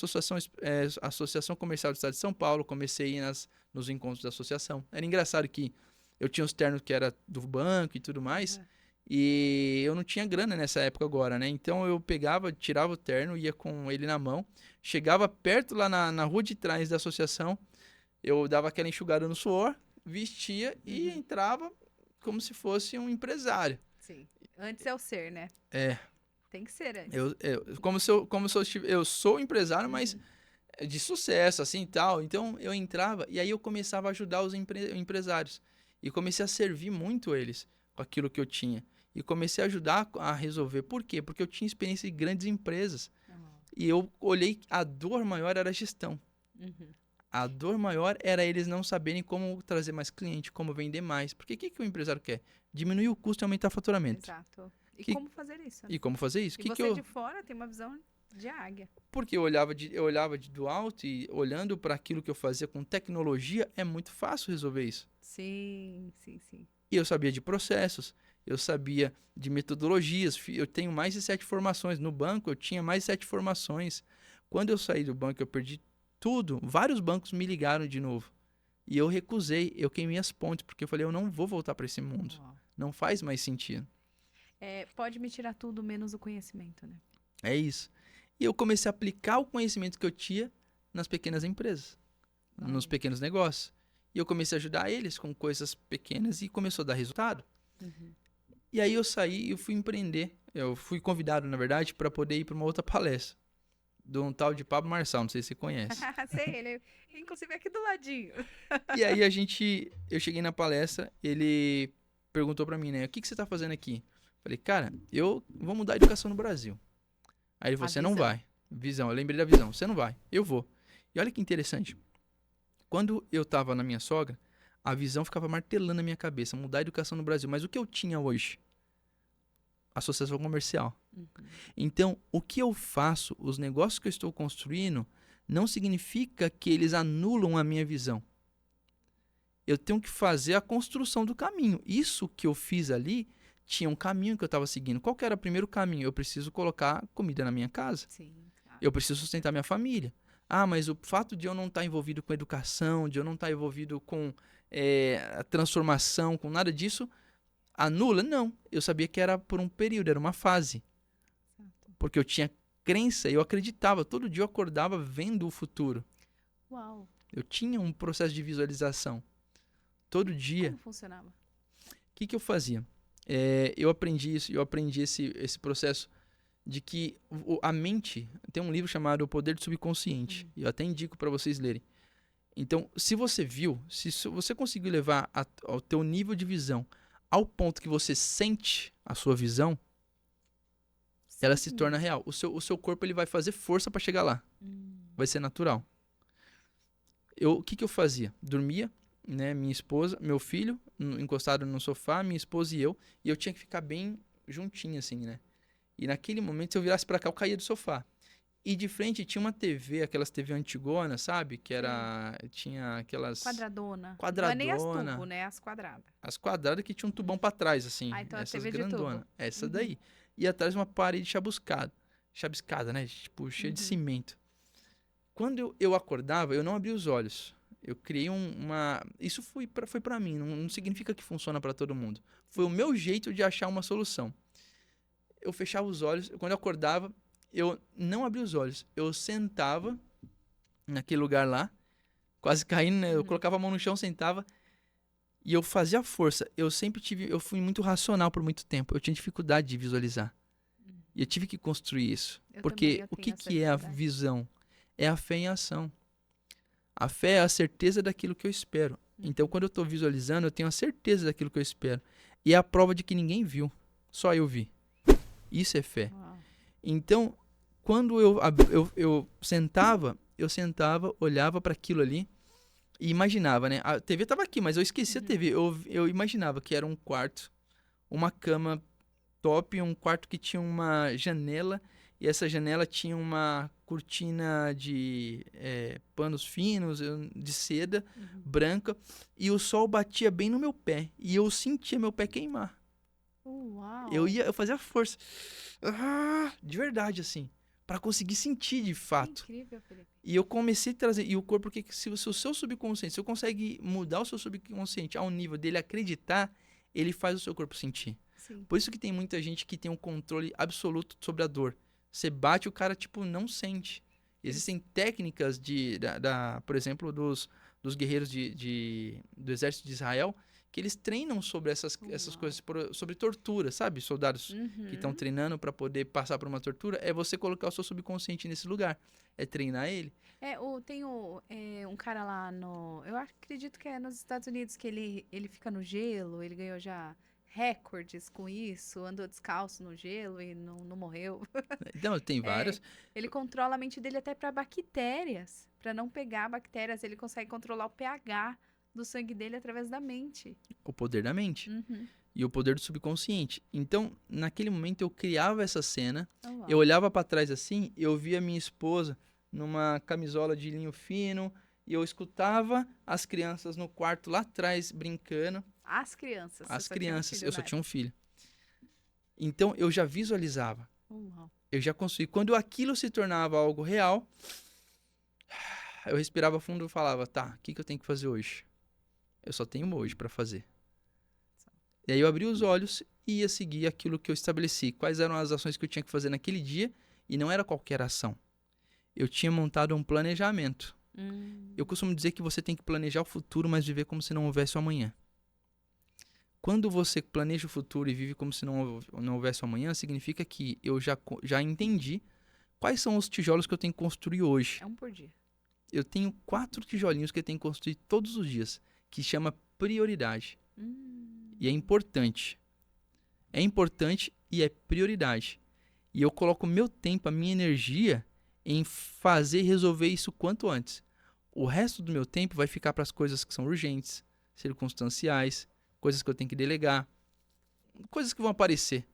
A: Associação Comercial do Estado de São Paulo, comecei a ir nos encontros da associação. Era engraçado que eu tinha os ternos que era do banco e tudo mais, e eu não tinha grana nessa época agora, né? Então eu pegava, tirava o terno, ia com ele na mão, chegava perto lá na rua de trás da associação, eu dava aquela enxugada no suor, vestia e entrava como se fosse um empresário.
B: Sim. Antes é o ser, né?
A: É.
B: Tem que ser antes.
A: Eu sou empresário, mas de sucesso, assim, e tal. Então, eu entrava e aí eu começava a ajudar os empresários. E comecei a servir muito eles com aquilo que eu tinha. E comecei a ajudar a resolver. Por quê? Porque eu tinha experiência em grandes empresas. E eu olhei, a dor maior era a gestão.
B: Uhum.
A: A dor maior era eles não saberem como trazer mais cliente, como vender mais. Porque o que o empresário quer? Diminuir o custo e aumentar o faturamento.
B: Exato. E
A: Que-
B: como fazer isso, né?
A: E como fazer isso?
B: E você de fora tem uma visão de águia.
A: Porque eu olhava do alto e olhando para aquilo que eu fazia com tecnologia, é muito fácil resolver isso.
B: Sim, sim, sim.
A: E eu sabia de processos, eu sabia de metodologias. Eu tenho mais de 7 formações. No banco, eu tinha mais de 7 formações. Quando eu saí do banco, eu perdi tudo. Vários bancos me ligaram de novo. E eu recusei, eu queimei as pontes, porque eu falei, eu não vou voltar para esse mundo.
B: Ó.
A: Não faz mais sentido.
B: Pode me tirar tudo menos o conhecimento, né?
A: É isso. E eu comecei a aplicar o conhecimento que eu tinha nas pequenas empresas, nos pequenos negócios. E eu comecei a ajudar eles com coisas pequenas e começou a dar resultado.
B: Uhum.
A: E aí eu saí e eu fui empreender. Eu fui convidado, na verdade, para poder ir para uma outra palestra. De um tal de Pablo Marçal, não sei se você conhece.
B: Sei, ele inclusive aqui do ladinho.
A: E aí eu cheguei na palestra, ele perguntou para mim, né, o que você tá fazendo aqui? Falei, cara, eu vou mudar a educação no Brasil. Aí ele falou, você não vai. Visão, eu lembrei da visão, você não vai, eu vou. E olha que interessante, quando eu tava na minha sogra, a visão ficava martelando na minha cabeça, mudar a educação no Brasil. Mas o que eu tinha hoje? Associação comercial.
B: Uhum.
A: Então, o que eu faço, os negócios que eu estou construindo, não significa que eles anulam a minha visão. Eu tenho que fazer a construção do caminho. Isso que eu fiz ali, tinha um caminho que eu estava seguindo. Qual que era o primeiro caminho? Eu preciso colocar comida na minha casa.
B: Sim, claro.
A: Eu preciso sustentar minha família. Ah, mas o fato de eu não estar envolvido com educação, de eu não estar envolvido com a transformação, com nada disso, anula? Não. Eu sabia que era por um período, era uma fase.
B: Exato.
A: Porque eu tinha crença, eu acreditava. Todo dia eu acordava vendo o futuro.
B: Uau.
A: Eu tinha um processo de visualização. Todo dia.
B: Como funcionava?
A: O que eu fazia? Eu aprendi isso, eu aprendi esse processo de que a mente... Tem um livro chamado O Poder do Subconsciente. E eu até indico para vocês lerem. Então, se você viu, se você conseguiu levar ao teu nível de visão ao ponto que você sente a sua visão, ela se torna real. O seu corpo ele vai fazer força para chegar lá. Vai ser natural. O que eu fazia? Dormia, né, minha esposa, meu filho, encostado no sofá, minha esposa e eu tinha que ficar bem juntinho assim, né? E naquele momento, se eu virasse para cá, eu caía do sofá. E de frente tinha uma TV, aquelas TV antigonas, sabe? Que era... Tinha aquelas...
B: Quadradona.
A: Quadradona.
B: Não é nem as tubos, né? As quadradas.
A: As quadradas que tinha um tubão pra trás, assim.
B: Ah, então a
A: essas
B: TV de
A: grandonas.
B: tubo.
A: Essa daí. E atrás uma parede chabuscada. Chabiscada, né? Tipo, cheia de cimento. Quando eu acordava, eu não abria os olhos. Eu criei uma... Isso foi pra mim. Não significa que funciona pra todo mundo. Foi o meu jeito de achar uma solução. Eu fechava os olhos. Quando eu acordava, eu não abria os olhos. Eu sentava naquele lugar lá, quase caindo, né? Eu colocava a mão no chão, sentava e eu fazia força. Eu fui muito racional por muito tempo. Eu tinha dificuldade de visualizar. E eu tive que construir isso. Porque o que é a visão? É a fé em ação. A fé é a certeza daquilo que eu espero. Então, quando eu estou visualizando, eu tenho a certeza daquilo que eu espero. E é a prova de que ninguém viu. Só eu vi. Isso é fé.
B: Uau.
A: Então, quando eu sentava, olhava para aquilo ali e imaginava, né? A TV estava aqui, mas eu esqueci a TV. Eu imaginava que era um quarto, uma cama top, um quarto que tinha uma janela e essa janela tinha uma cortina de panos finos, de seda branca e o sol batia bem no meu pé e eu sentia meu pé queimar.
B: Uau.
A: Eu fazia força. De verdade, assim. Pra conseguir sentir de fato.
B: Incrível, Felipe.
A: E eu comecei a trazer. E o corpo, porque se o seu subconsciente, se eu consegue mudar o seu subconsciente ao nível dele acreditar, ele faz o seu corpo sentir.
B: Sim.
A: Por isso que tem muita gente que tem um controle absoluto sobre a dor. Você bate, o cara, tipo, não sente. Existem técnicas por exemplo, dos guerreiros do exército de Israel, que eles treinam sobre essas coisas, sobre tortura, sabe? Soldados que estão treinando para poder passar por uma tortura, é você colocar o seu subconsciente nesse lugar, é treinar ele.
B: Tem um cara lá eu acredito que é nos Estados Unidos, que ele fica no gelo, ele ganhou já recordes com isso, andou descalço no gelo e não morreu.
A: Então, tem vários.
B: Ele controla a mente dele até para bactérias, para não pegar bactérias, ele consegue controlar o pH do sangue dele através da mente.
A: O poder da mente. E o poder do subconsciente. Então, naquele momento, eu criava essa cena, eu olhava para trás assim, eu via minha esposa numa camisola de linho fino, e eu escutava as crianças no quarto lá atrás brincando.
B: As crianças?
A: As crianças, eu só tinha um filho. Então, eu já visualizava. Eu já construí. Quando aquilo se tornava algo real, eu respirava fundo e falava, tá, o que eu tenho que fazer hoje? Eu só tenho hoje para fazer. E aí eu abri os olhos e ia seguir aquilo que eu estabeleci. Quais eram as ações que eu tinha que fazer naquele dia, e não era qualquer ação. Eu tinha montado um planejamento. Eu costumo dizer que você tem que planejar o futuro, mas viver como se não houvesse o amanhã. Quando você planeja o futuro e vive como se não houvesse o amanhã, significa que eu já entendi quais são os tijolos que eu tenho que construir hoje.
B: É um por dia.
A: Eu tenho 4 tijolinhos que eu tenho que construir todos os dias, que chama prioridade. E é importante. É importante e é prioridade. E eu coloco meu tempo, a minha energia em fazer e resolver isso quanto antes. O resto do meu tempo vai ficar para as coisas que são urgentes, circunstanciais, coisas que eu tenho que delegar, coisas que vão aparecer.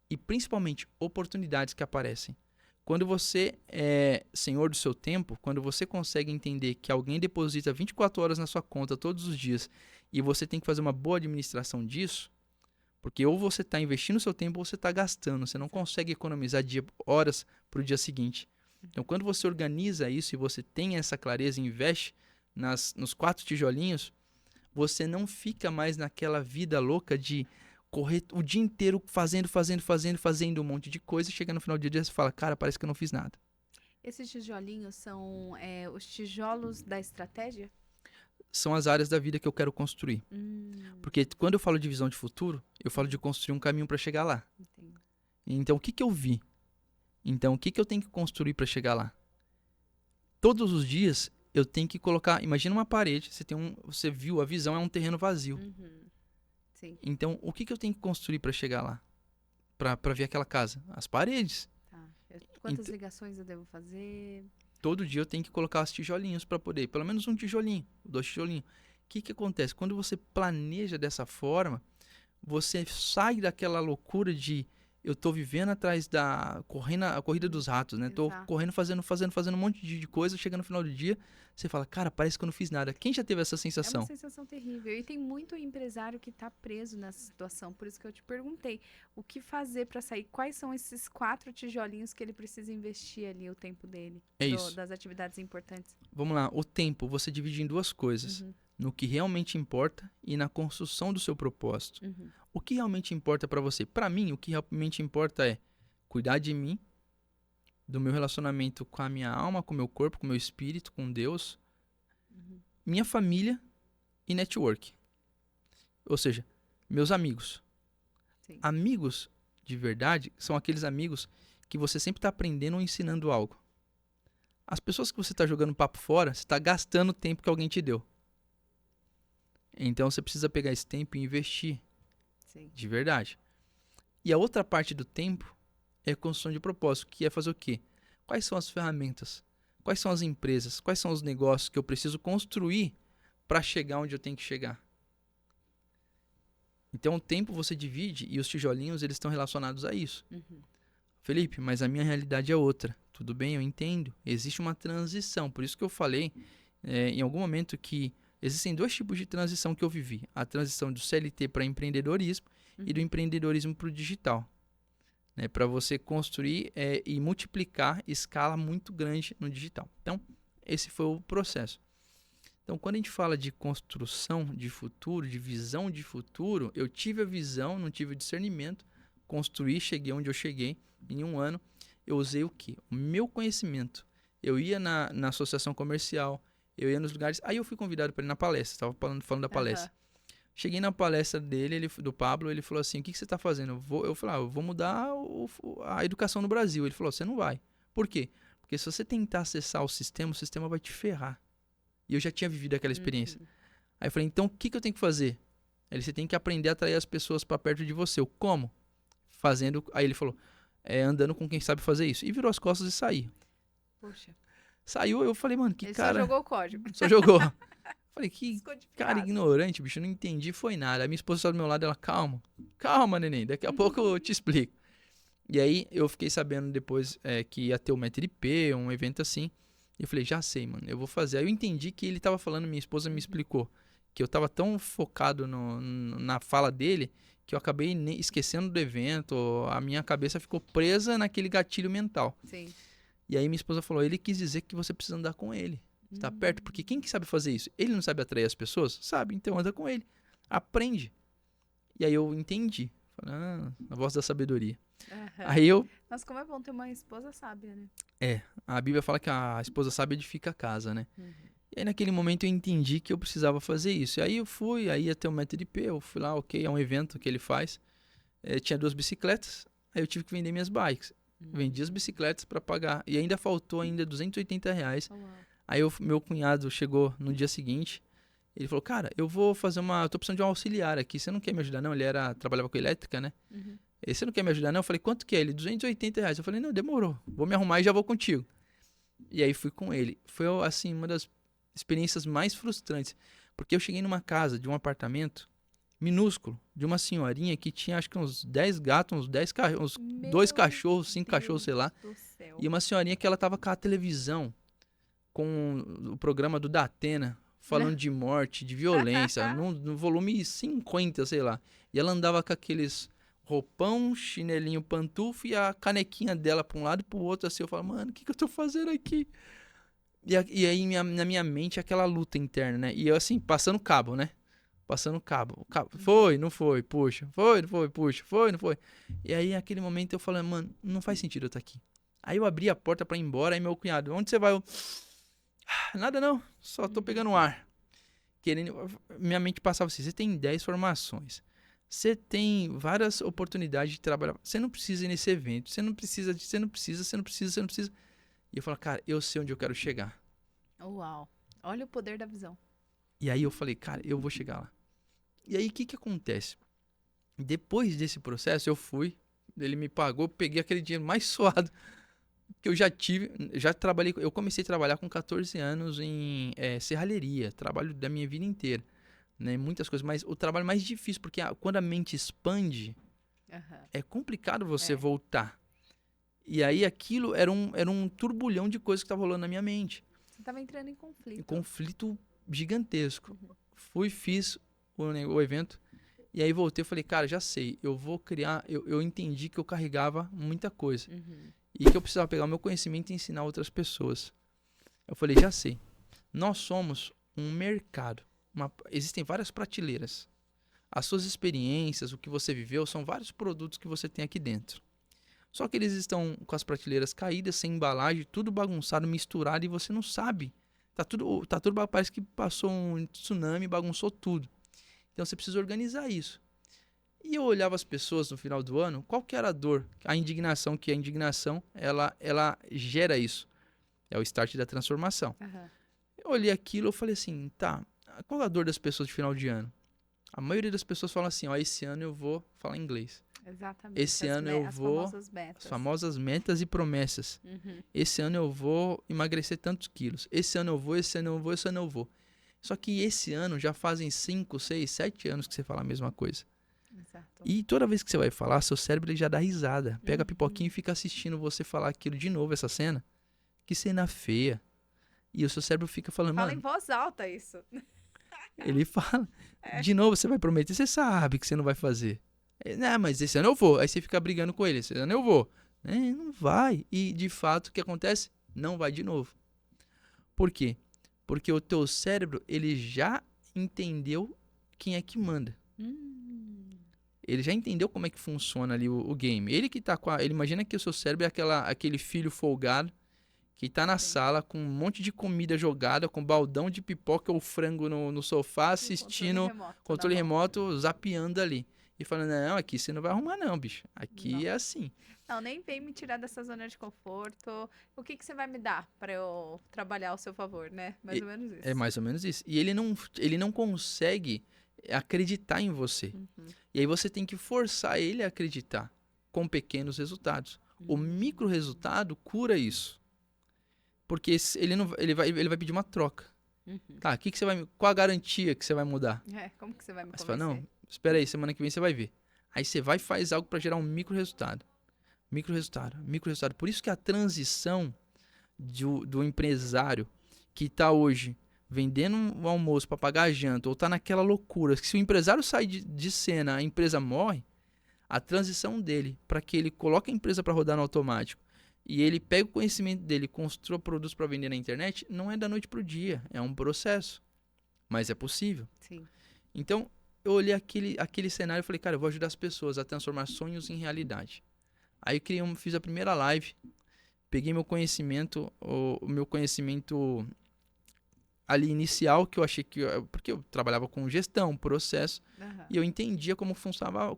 A: E principalmente oportunidades que aparecem. Quando você é senhor do seu tempo, quando você consegue entender que alguém deposita 24 horas na sua conta todos os dias e você tem que fazer uma boa administração disso, porque ou você está investindo o seu tempo ou você está gastando. Você não consegue economizar horas para o dia seguinte. Então, quando você organiza isso e você tem essa clareza e investe nos 4 tijolinhos, você não fica mais naquela vida louca de correr o dia inteiro fazendo um monte de coisa, e chega no final do dia e você fala, cara, parece que eu não fiz nada.
B: Esses tijolinhos são os tijolos da estratégia?
A: São as áreas da vida que eu quero construir. Porque quando eu falo de visão de futuro, eu falo de construir um caminho para chegar lá.
B: Entendi.
A: Então, o que eu vi? Então, o que eu tenho que construir para chegar lá? Todos os dias, eu tenho que colocar... Imagina uma parede, você viu, a visão é um terreno vazio.
B: Sim.
A: Então, o que eu tenho que construir para chegar lá? Para ver aquela casa? As paredes.
B: Tá. Quantas ligações eu devo fazer?
A: Todo dia eu tenho que colocar os tijolinhos para poder... Pelo menos um tijolinho, 2 tijolinhos. O que acontece? Quando você planeja dessa forma, você sai daquela loucura de... Eu tô vivendo atrás a corrida dos ratos, né? Tô correndo, fazendo um monte de coisa. Chega no final do dia, você fala, cara, parece que eu não fiz nada. Quem já teve essa sensação?
B: É uma sensação terrível. E tem muito empresário que tá preso nessa situação. Por isso que eu te perguntei, o que fazer para sair? Quais são esses 4 tijolinhos que ele precisa investir ali, o tempo dele?
A: Isso.
B: Das atividades importantes.
A: Vamos lá. O tempo você divide em 2 coisas. No que realmente importa e na construção do seu propósito. O que realmente importa para você? Para mim, o que realmente importa é cuidar de mim, do meu relacionamento com a minha alma, com o meu corpo, com o meu espírito, com Deus, minha família e network. Ou seja, meus amigos.
B: Sim.
A: Amigos de verdade são aqueles amigos que você sempre está aprendendo ou ensinando algo. As pessoas que você está jogando papo fora, você está gastando o tempo que alguém te deu. Então você precisa pegar esse tempo e investir.
B: Sim.
A: De verdade. E a outra parte do tempo é a construção de propósito, que é fazer o quê? Quais são as ferramentas? Quais são as empresas? Quais são os negócios que eu preciso construir para chegar onde eu tenho que chegar? Então o tempo você divide e os tijolinhos eles estão relacionados a isso. Felipe, mas a minha realidade é outra. Tudo bem, eu entendo. Existe uma transição. Por isso que eu falei em algum momento que existem 2 tipos de transição que eu vivi. A transição do CLT para empreendedorismo e do empreendedorismo para o digital. Para você construir e multiplicar escala muito grande no digital. Então, esse foi o processo. Então, quando a gente fala de construção de futuro, de visão de futuro, eu tive a visão, não tive o discernimento, construí, cheguei onde eu cheguei em 1 ano. Eu usei o quê? O meu conhecimento. Eu ia na associação comercial, eu ia nos lugares. Aí eu fui convidado para ir na palestra, estava falando da palestra. Cheguei na palestra dele, do Pablo, ele falou assim, o que você tá fazendo? Eu falei, eu vou mudar a educação no Brasil. Ele falou, você não vai. Por quê? Porque se você tentar acessar o sistema vai te ferrar. E eu já tinha vivido aquela experiência. Aí eu falei, então o que eu tenho que fazer? Você tem que aprender a atrair as pessoas para perto de você. Como? Fazendo. Aí ele falou, andando com quem sabe fazer isso. E virou as costas e saiu.
B: Poxa.
A: Saiu, eu falei, mano, que
B: Ele
A: cara.
B: só jogou o código.
A: Só jogou. Falei, que
B: Descodificado.
A: cara ignorante, bicho, eu não entendi, foi nada. A minha esposa estava do meu lado, ela, calma, neném, daqui a pouco eu te explico. E aí eu fiquei sabendo depois que ia ter o Método IP, um evento assim. E eu falei, já sei, mano, eu vou fazer. Aí eu entendi que ele tava falando, minha esposa me explicou, que eu tava tão focado na fala dele, que eu acabei esquecendo do evento, a minha cabeça ficou presa naquele gatilho mental.
B: Sim.
A: E aí minha esposa falou, ele quis dizer que você precisa andar com ele. Tá perto, porque quem que sabe fazer isso? Ele não sabe atrair as pessoas? Sabe, então anda com ele. Aprende. E aí eu entendi. Falei, a voz da sabedoria. Aí eu...
B: Mas como é bom ter uma esposa sábia, né?
A: A Bíblia fala que a esposa sábia edifica a casa, né? E aí naquele momento eu entendi que eu precisava fazer isso. E aí eu fui, aí ia ter o Método IP, eu fui lá, ok, é um evento que ele faz. Tinha 2 bicicletas, aí eu tive que vender minhas bikes. Vendi as bicicletas para pagar. E ainda faltou R$280.
B: Oh, wow.
A: Aí meu cunhado chegou no dia seguinte, ele falou, cara, eu vou fazer eu tô precisando de um auxiliar aqui, você não quer me ajudar não? Ele trabalhava com elétrica, né? Você não quer me ajudar não? Eu falei, quanto que é? Ele, R$280. Eu falei, não, demorou, vou me arrumar e já vou contigo. E aí fui com ele. Foi, assim, uma das experiências mais frustrantes, porque eu cheguei numa casa de um apartamento minúsculo, de uma senhorinha que tinha acho que uns 10 gatos, uns 10 uns 2 cachorros, 5 cachorros, sei lá. E uma senhorinha que ela tava com a televisão, com o programa do Datena, falando de morte, de violência, no volume 50, sei lá. E ela andava com aqueles roupão, chinelinho, pantufa e a canequinha dela pra um lado e pro outro, assim. Eu falo, mano, o que eu tô fazendo aqui? E aí na minha mente aquela luta interna, né? E eu assim, passando cabo, né? Passando cabo. Foi, não foi, puxa. Foi, não foi, puxa. Foi, não foi. E aí naquele momento eu falei, mano, não faz sentido eu estar aqui. Aí eu abri a porta pra ir embora, aí meu cunhado, onde você vai? Eu... Nada não, só tô pegando ar. Minha mente passava assim, você tem 10 formações, você tem várias oportunidades de trabalhar, você não precisa ir nesse evento, você não precisa. E eu falo, cara, eu sei onde eu quero chegar.
B: Uau, olha o poder da visão.
A: E aí eu falei, cara, eu vou chegar lá. E aí o que acontece? Depois desse processo eu fui, ele me pagou, peguei aquele dinheiro mais suado que eu já tive, eu comecei a trabalhar com 14 anos em serralheria, trabalho da minha vida inteira, né, muitas coisas, mas o trabalho mais difícil, porque quando a mente expande, é complicado você voltar. E aí aquilo era um turbulhão de coisas que estava rolando na minha mente.
B: Você estava entrando em conflito.
A: Um conflito gigantesco. Fui, fiz o evento, e aí voltei, eu falei, cara, já sei, eu vou criar, eu entendi que eu carregava muita coisa. E que eu precisava pegar o meu conhecimento e ensinar outras pessoas. Eu falei, já sei. Nós somos um mercado. Existem várias prateleiras. As suas experiências, o que você viveu, são vários produtos que você tem aqui dentro. Só que eles estão com as prateleiras caídas, sem embalagem, tudo bagunçado, misturado, e você não sabe. Tá tudo, parece que passou um tsunami, bagunçou tudo. Então você precisa organizar isso. E eu olhava as pessoas no final do ano, qual que era a dor? A indignação, que a indignação, ela gera isso. É o start da transformação. Eu olhei aquilo, eu falei assim, tá, qual a dor das pessoas de final de ano? A maioria das pessoas fala assim, ó, esse ano eu vou falar inglês.
B: Exatamente.
A: Esse ano eu vou... As famosas metas e promessas. Esse ano eu vou emagrecer tantos quilos. Esse ano eu vou, esse ano eu vou, esse ano eu vou. Só que esse ano já fazem 5, 6, 7 anos que você fala a mesma coisa.
B: Exato.
A: E toda vez que você vai falar, seu cérebro ele já dá risada. Pega a pipoquinha e fica assistindo você falar aquilo de novo, essa cena. Que cena feia. E o seu cérebro fica falando,
B: Fala
A: mano...
B: em voz alta isso.
A: Ele fala, de novo você vai prometer, você sabe que você não vai fazer. Não, mas esse ano eu vou. Aí você fica brigando com ele, esse ano eu vou. Não vai. E de fato o que acontece? Não vai de novo. Por quê? Porque o teu cérebro, ele já entendeu quem é que manda. Ele já entendeu como é que funciona ali o game. Ele que tá ele imagina que o seu cérebro é aquele filho folgado que tá na
B: Sim.
A: sala com um monte de comida jogada, com baldão de pipoca ou frango no sofá, assistindo controle
B: na mão.
A: remoto, zapeando ali. E falando, não, aqui você não vai arrumar não, bicho. Aqui é assim.
B: Não, nem vem me tirar dessa zona de conforto. O que você vai me dar pra eu trabalhar ao seu favor, né? Mais ou menos isso.
A: É mais ou menos isso. E ele não consegue acreditar em você. E aí você tem que forçar ele a acreditar com pequenos resultados. O micro resultado cura isso. Porque ele vai pedir uma troca. Tá, qual a garantia que você vai mudar?
B: Como que você vai me
A: Aí você
B: convencer?
A: fala, não, espera aí, semana que vem você vai ver. Aí você vai e faz algo para gerar um micro resultado. Micro resultado, micro resultado. Por isso que a transição do empresário que está hoje vendendo um almoço para pagar a janta ou está naquela loucura, que se o empresário sai de cena, a empresa morre, a transição dele para que ele coloque a empresa para rodar no automático e ele pega o conhecimento dele e construa produtos para vender na internet, não é da noite para o dia, é um processo, mas é possível.
B: Sim.
A: Então, eu olhei aquele cenário e falei, cara, eu vou ajudar as pessoas a transformar sonhos em realidade. Aí fiz a primeira live, peguei meu conhecimento, o meu conhecimento ali inicial, que eu achei porque eu trabalhava com gestão, processo, e eu entendia como funcionava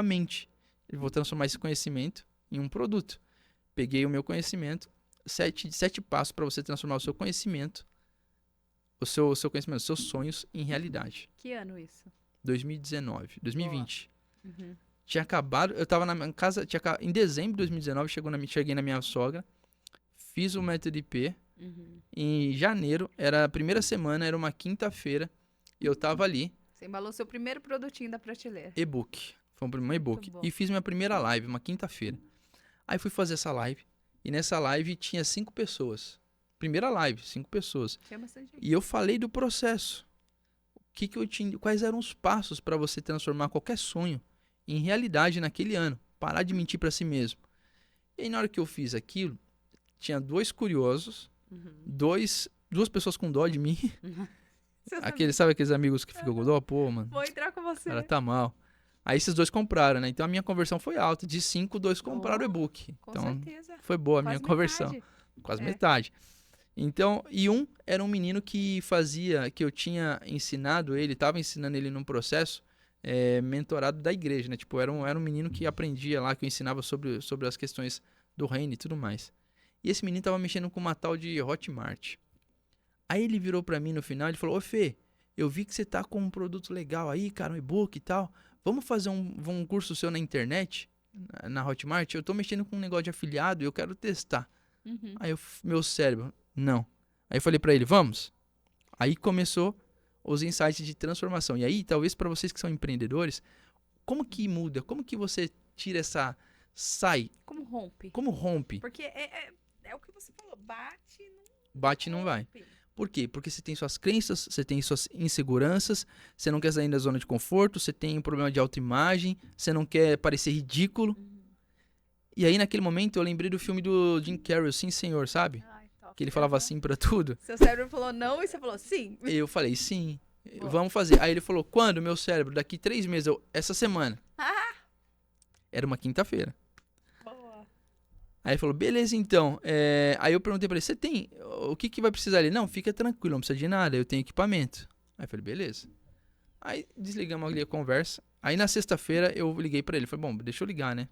A: a mente. Eu vou transformar esse conhecimento em um produto. Peguei o meu conhecimento, 7 passos para você transformar o seu conhecimento, o seu conhecimento, os seus sonhos em realidade.
B: Que ano isso?
A: 2019, 2020.
B: Uhum.
A: Tinha acabado, eu tava na minha casa, em dezembro de 2019, cheguei na minha sogra, fiz o método IP, em janeiro, era a primeira semana, era uma quinta-feira, e eu tava ali.
B: Você embalou seu primeiro produtinho da prateleira.
A: E-book, foi um e-book, e fiz minha primeira live, uma quinta-feira. Aí fui fazer essa live, e nessa live tinha 5 pessoas. Primeira live, 5 pessoas.
B: Tinha bastante gente.
A: E eu falei do processo. Quais eram os passos para você transformar qualquer sonho em realidade naquele ano. Parar de mentir para si mesmo. E aí, na hora que eu fiz aquilo, tinha 2 curiosos, 2 pessoas com dó de mim. Sabe aqueles amigos que ficam com dó? Pô, mano.
B: Vou entrar com você.
A: Ela tá mal. Aí esses 2 compraram, né? Então a minha conversão foi alta. De 5, 2 compraram o e-book.
B: Com
A: Então
B: certeza.
A: foi boa a minha conversão. Quase metade. Então, e era um menino que eu tinha ensinado ele, estava ensinando ele num processo mentorado da igreja, né? Tipo, era um menino que aprendia lá, que eu ensinava sobre as questões do reino e tudo mais. E esse menino tava mexendo com uma tal de Hotmart. Aí ele virou pra mim no final e falou, ô Fê, eu vi que você tá com um produto legal aí, cara, um e-book e tal. Vamos fazer um curso seu na internet, na Hotmart? Eu tô mexendo com um negócio de afiliado e eu quero testar. Aí meu cérebro, não. Aí eu falei pra ele, vamos? Aí começou os insights de transformação. E aí, talvez para vocês que são empreendedores, como que muda? Como que você tira sai?
B: Como rompe?
A: Como rompe?
B: Porque é o que você falou,
A: Bate e não vai. Por quê? Porque você tem suas crenças, você tem suas inseguranças, você não quer sair da zona de conforto, você tem um problema de autoimagem, você não quer parecer ridículo. E aí, naquele momento, eu lembrei do filme do Jim Carrey, Sim Senhor, sabe? Que ele falava sim pra tudo.
B: Seu cérebro falou não e você falou sim.
A: Eu falei sim, vamos fazer. Aí ele falou, quando, meu cérebro? Daqui 3 meses, essa semana. Era uma quinta-feira. Aí ele falou, beleza então. Aí eu perguntei pra ele, você tem, o que vai precisar ali? Não, fica tranquilo, não precisa de nada, eu tenho equipamento. Aí eu falei, beleza. Aí desligamos ali a conversa. Aí na sexta-feira eu liguei pra ele, falei, bom, deixa eu ligar, né?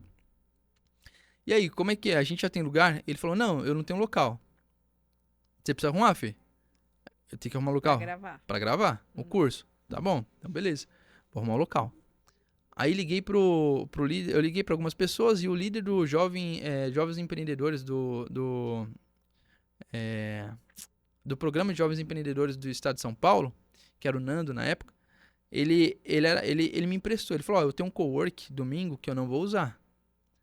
A: E aí, como é que é? A gente já tem lugar? Ele falou, não, eu não tenho local. Você precisa arrumar, Fê? Eu tenho que arrumar um local. Pra gravar o curso. Tá bom, então beleza. Vou arrumar um local. Aí liguei pro líder, eu liguei pra algumas pessoas e o líder do jovens empreendedores do programa de jovens empreendedores do estado de São Paulo, que era o Nando na época, ele me emprestou. Ele falou, eu tenho um cowork domingo que eu não vou usar.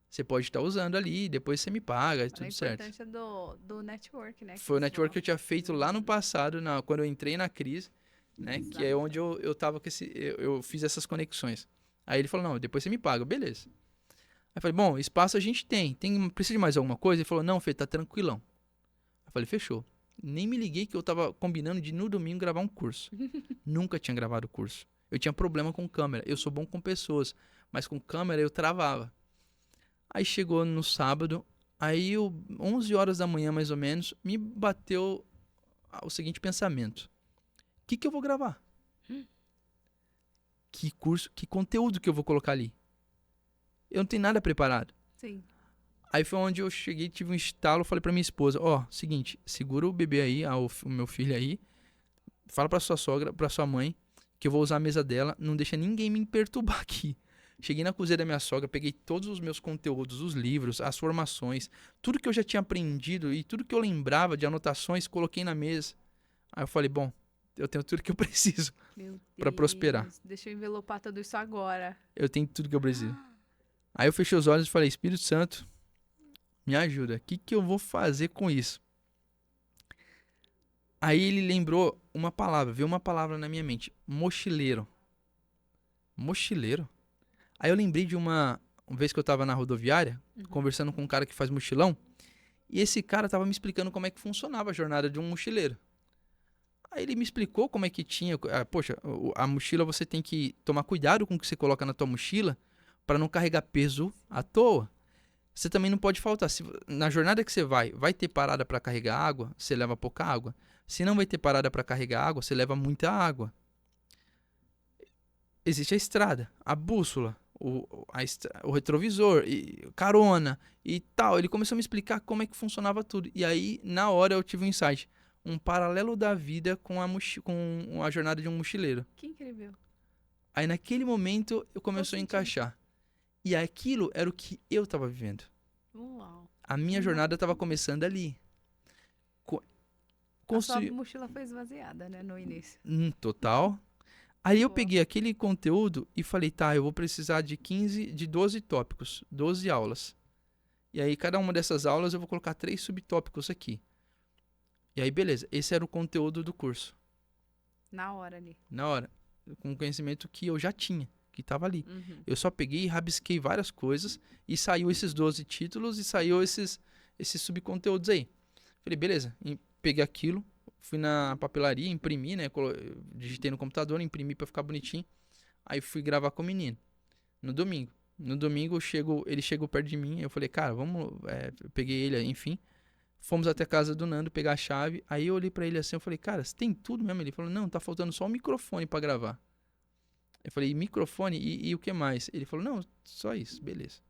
A: Você pode estar usando ali, depois você me paga, tudo certo.
B: A importância do network, né?
A: Foi o network que eu tinha feito lá no passado, quando eu entrei na crise, né? Exato. Que é onde eu tava com eu fiz essas conexões. Aí ele falou, não, depois você me paga, beleza. Aí eu falei, bom, espaço a gente precisa de mais alguma coisa? Ele falou, não, Fê, tá tranquilão. Eu falei, fechou. Nem me liguei que eu tava combinando de no domingo gravar um curso. Nunca tinha gravado o curso. Eu tinha problema com câmera, eu sou bom com pessoas, mas com câmera eu travava. Aí chegou no sábado, Aí, 11 horas da manhã, mais ou menos, me bateu o seguinte pensamento. O que eu vou gravar? Que curso, que conteúdo que eu vou colocar ali? Eu não tenho nada preparado.
B: Sim.
A: Aí foi onde eu cheguei, tive um estalo, falei pra minha esposa, seguinte, segura o bebê aí, o meu filho aí, fala pra sua sogra, pra sua mãe, que eu vou usar a mesa dela, não deixa ninguém me perturbar aqui. Cheguei na cozinha da minha sogra, peguei todos os meus conteúdos, os livros, as formações, tudo que eu já tinha aprendido e tudo que eu lembrava de anotações, coloquei na mesa. Aí eu falei, bom, eu tenho tudo que eu preciso pra prosperar.
B: Deixa eu envelopar tudo isso agora.
A: Eu tenho tudo que eu preciso. Aí eu fechei os olhos e falei, Espírito Santo, me ajuda, o que eu vou fazer com isso? Aí ele lembrou uma palavra, veio uma palavra na minha mente, mochileiro. Mochileiro? Aí eu lembrei de uma vez que eu tava na rodoviária, conversando com um cara que faz mochilão, e esse cara tava me explicando como é que funcionava a jornada de um mochileiro. Aí ele me explicou como é que tinha, poxa, a mochila você tem que tomar cuidado com o que você coloca na tua mochila para não carregar peso à toa. Você também não pode faltar. Na jornada que você vai ter parada para carregar água, você leva pouca água. Se não vai ter parada para carregar água, você leva muita água. Existe a estrada, a bússola, o retrovisor, carona e tal. Ele começou a me explicar como é que funcionava tudo. E aí, na hora, eu tive um insight. Um paralelo da vida com a jornada de um mochileiro.
B: Que incrível.
A: Aí, naquele momento, eu comecei a encaixar. E aquilo era o que eu estava vivendo.
B: Uau.
A: A minha jornada estava começando ali.
B: A sua mochila foi esvaziada, né, no início.
A: Total. Aí eu peguei aquele conteúdo e falei, tá, eu vou precisar de 12 tópicos, 12 aulas. E aí, cada uma dessas aulas eu vou colocar 3 subtópicos aqui. E aí, beleza, esse era o conteúdo do curso.
B: Na hora ali.
A: Na hora. Com o conhecimento que eu já tinha, que estava ali. Eu só peguei e rabisquei várias coisas e saiu esses 12 títulos e saiu esses subconteúdos aí. Falei, beleza, peguei aquilo, fui na papelaria, imprimi, né? Digitei no computador, imprimi pra ficar bonitinho. Aí fui gravar com o menino. No domingo. No domingo ele chegou perto de mim. Eu falei, cara, vamos. Eu peguei ele, enfim. Fomos até a casa do Nando pegar a chave. Aí eu olhei pra ele assim, eu falei, cara, você tem tudo mesmo? Ele falou, não, tá faltando só o microfone pra gravar. Eu falei, microfone e o que mais? Ele falou, não, só isso, beleza.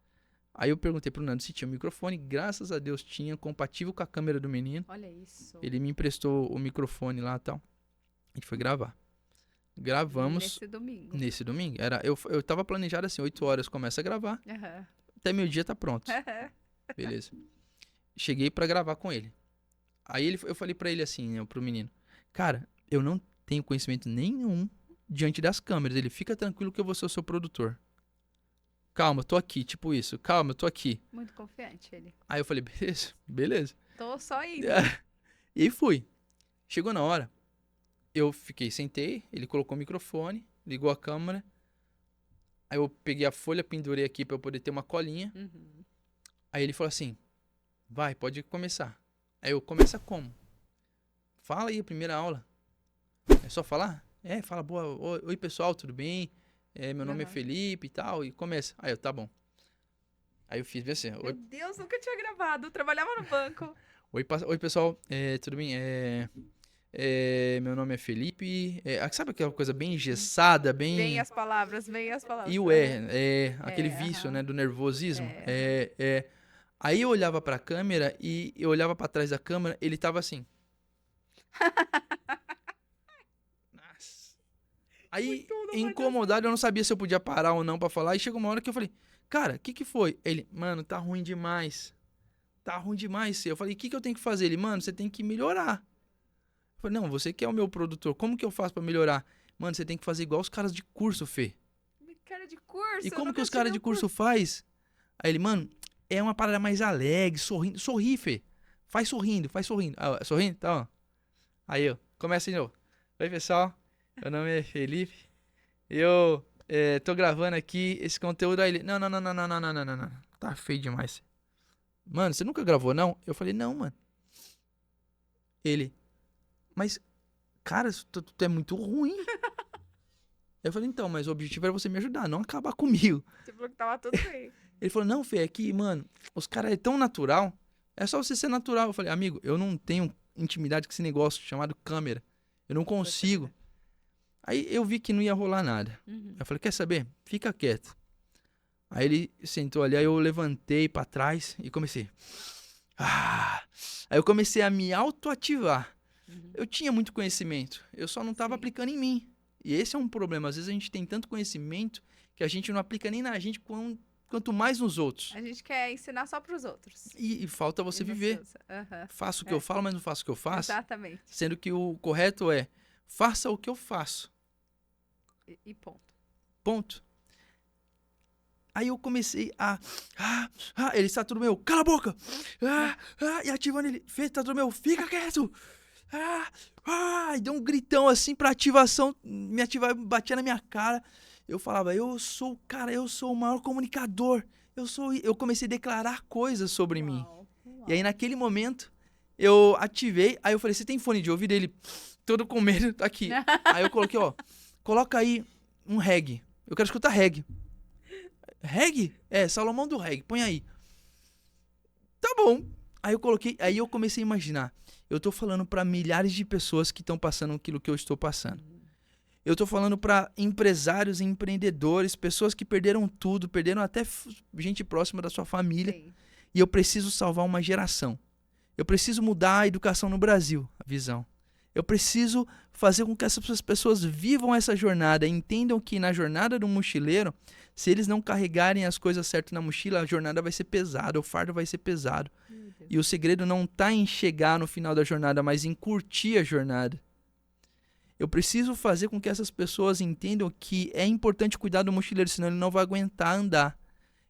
A: Aí eu perguntei pro Nando se tinha um microfone. Graças a Deus tinha, compatível com a câmera do menino.
B: Olha isso.
A: Ele me emprestou o microfone lá e tal. A gente foi gravar. Gravamos. Nesse domingo. Eu tava planejado assim, 8 horas começa a gravar. Até meio-dia tá pronto. Beleza. Cheguei pra gravar com ele. Aí eu falei pra ele assim, né, pro menino. Cara, eu não tenho conhecimento nenhum diante das câmeras. Ele, fica tranquilo que eu vou ser o seu produtor. Calma, tô aqui, tipo isso. Calma, tô aqui.
B: Muito confiante ele.
A: Aí eu falei, beleza.
B: Tô só indo.
A: E fui. Chegou na hora, eu sentei, ele colocou o microfone, ligou a câmera. Aí eu peguei a folha, pendurei aqui pra eu poder ter uma colinha. Aí ele falou assim, vai, pode começar. Aí eu, começa como? Fala aí, a primeira aula. É só falar? Fala, boa, oi pessoal, tudo bem? Meu nome é Felipe e tal, e começa. Aí eu, tá bom. Aí eu fiz assim.
B: Meu Deus, nunca tinha gravado, trabalhava no banco.
A: Oi pessoal, tudo bem? Meu nome é Felipe. Sabe aquela coisa bem engessada, bem...
B: Vem as palavras.
A: E o aquele vício, né, do nervosismo. Aí eu olhava pra câmera e eu olhava pra trás da câmera, ele tava assim. Nossa. Aí, incomodado, eu não sabia se eu podia parar ou não pra falar. E chegou uma hora que eu falei, cara, o que foi? Ele, mano, tá ruim demais. Tá ruim demais. Eu falei, o que eu tenho que fazer? Ele, mano, você tem que melhorar. Eu falei, não, você que é o meu produtor, como que eu faço pra melhorar? Mano, você tem que fazer igual os caras de curso, Fê.
B: Cara de curso?
A: E como que os caras de curso faz? Aí ele, mano, é uma parada mais alegre, sorrindo. Sorri, Fê. Faz sorrindo. Sorrindo? Tá, ó. Aí, ó, começa de novo. Oi, pessoal. Meu nome é Felipe. Eu tô gravando aqui esse conteúdo. Aí ele, não. Tá feio demais. Mano, você nunca gravou, não? Eu falei, não, mano. Ele, mas, cara, tu é muito ruim. Eu falei, então, mas o objetivo era você me ajudar, não acabar comigo.
B: Você falou que tava tudo bem.
A: Ele falou, não, Fê, aqui, mano, os caras é tão natural É só você ser natural. Eu falei, amigo, eu não tenho intimidade com esse negócio chamado câmera. Eu não consigo. Aí eu vi que não ia rolar nada.
B: Uhum.
A: Eu falei, quer saber? Fica quieto. Aí ele sentou ali, aí eu levantei pra trás e comecei. Aí eu comecei a me autoativar.
B: Uhum.
A: Eu tinha muito conhecimento, eu só não estava
B: Sim.
A: aplicando em mim. E esse é um problema. Às vezes a gente tem tanto conhecimento que a gente não aplica nem na gente, quanto mais nos outros.
B: A gente quer ensinar só pros outros.
A: E falta você
B: E não
A: viver.
B: se usa. Aham.
A: Faço o que eu falo, mas não faço o que eu faço.
B: Exatamente.
A: Sendo que o correto é, faça o que eu faço.
B: E ponto.
A: Ponto. Aí eu comecei ele está tudo meu, cala a boca! E ativando ele, Fê, tá tudo meu, fica quieto! E deu um gritão assim pra ativação, me ativar, batia na minha cara. Eu falava, eu sou o maior comunicador. Eu comecei a declarar coisas sobre mim.
B: Uau.
A: E aí naquele momento, eu ativei, aí eu falei, você tem fone de ouvido? Ele, todo com medo, tá aqui. Aí eu coloquei, coloca aí um reggae. Eu quero escutar reggae. Reggae? É, Salomão do Reggae, põe aí. Tá bom. Aí eu comecei a imaginar. Eu tô falando pra milhares de pessoas que estão passando aquilo que eu estou passando. Eu tô falando pra empresários e empreendedores, pessoas que perderam tudo, perderam até gente próxima da sua família.
B: Sim.
A: E eu preciso salvar uma geração. Eu preciso mudar a educação no Brasil, a visão. Eu preciso fazer com que essas pessoas vivam essa jornada, entendam que na jornada do mochileiro, se eles não carregarem as coisas certas na mochila, a jornada vai ser pesada, o fardo vai ser pesado.
B: Meu Deus.
A: E o segredo não está em chegar no final da jornada, mas em curtir a jornada. Eu preciso fazer com que essas pessoas entendam que é importante cuidar do mochileiro, senão ele não vai aguentar andar.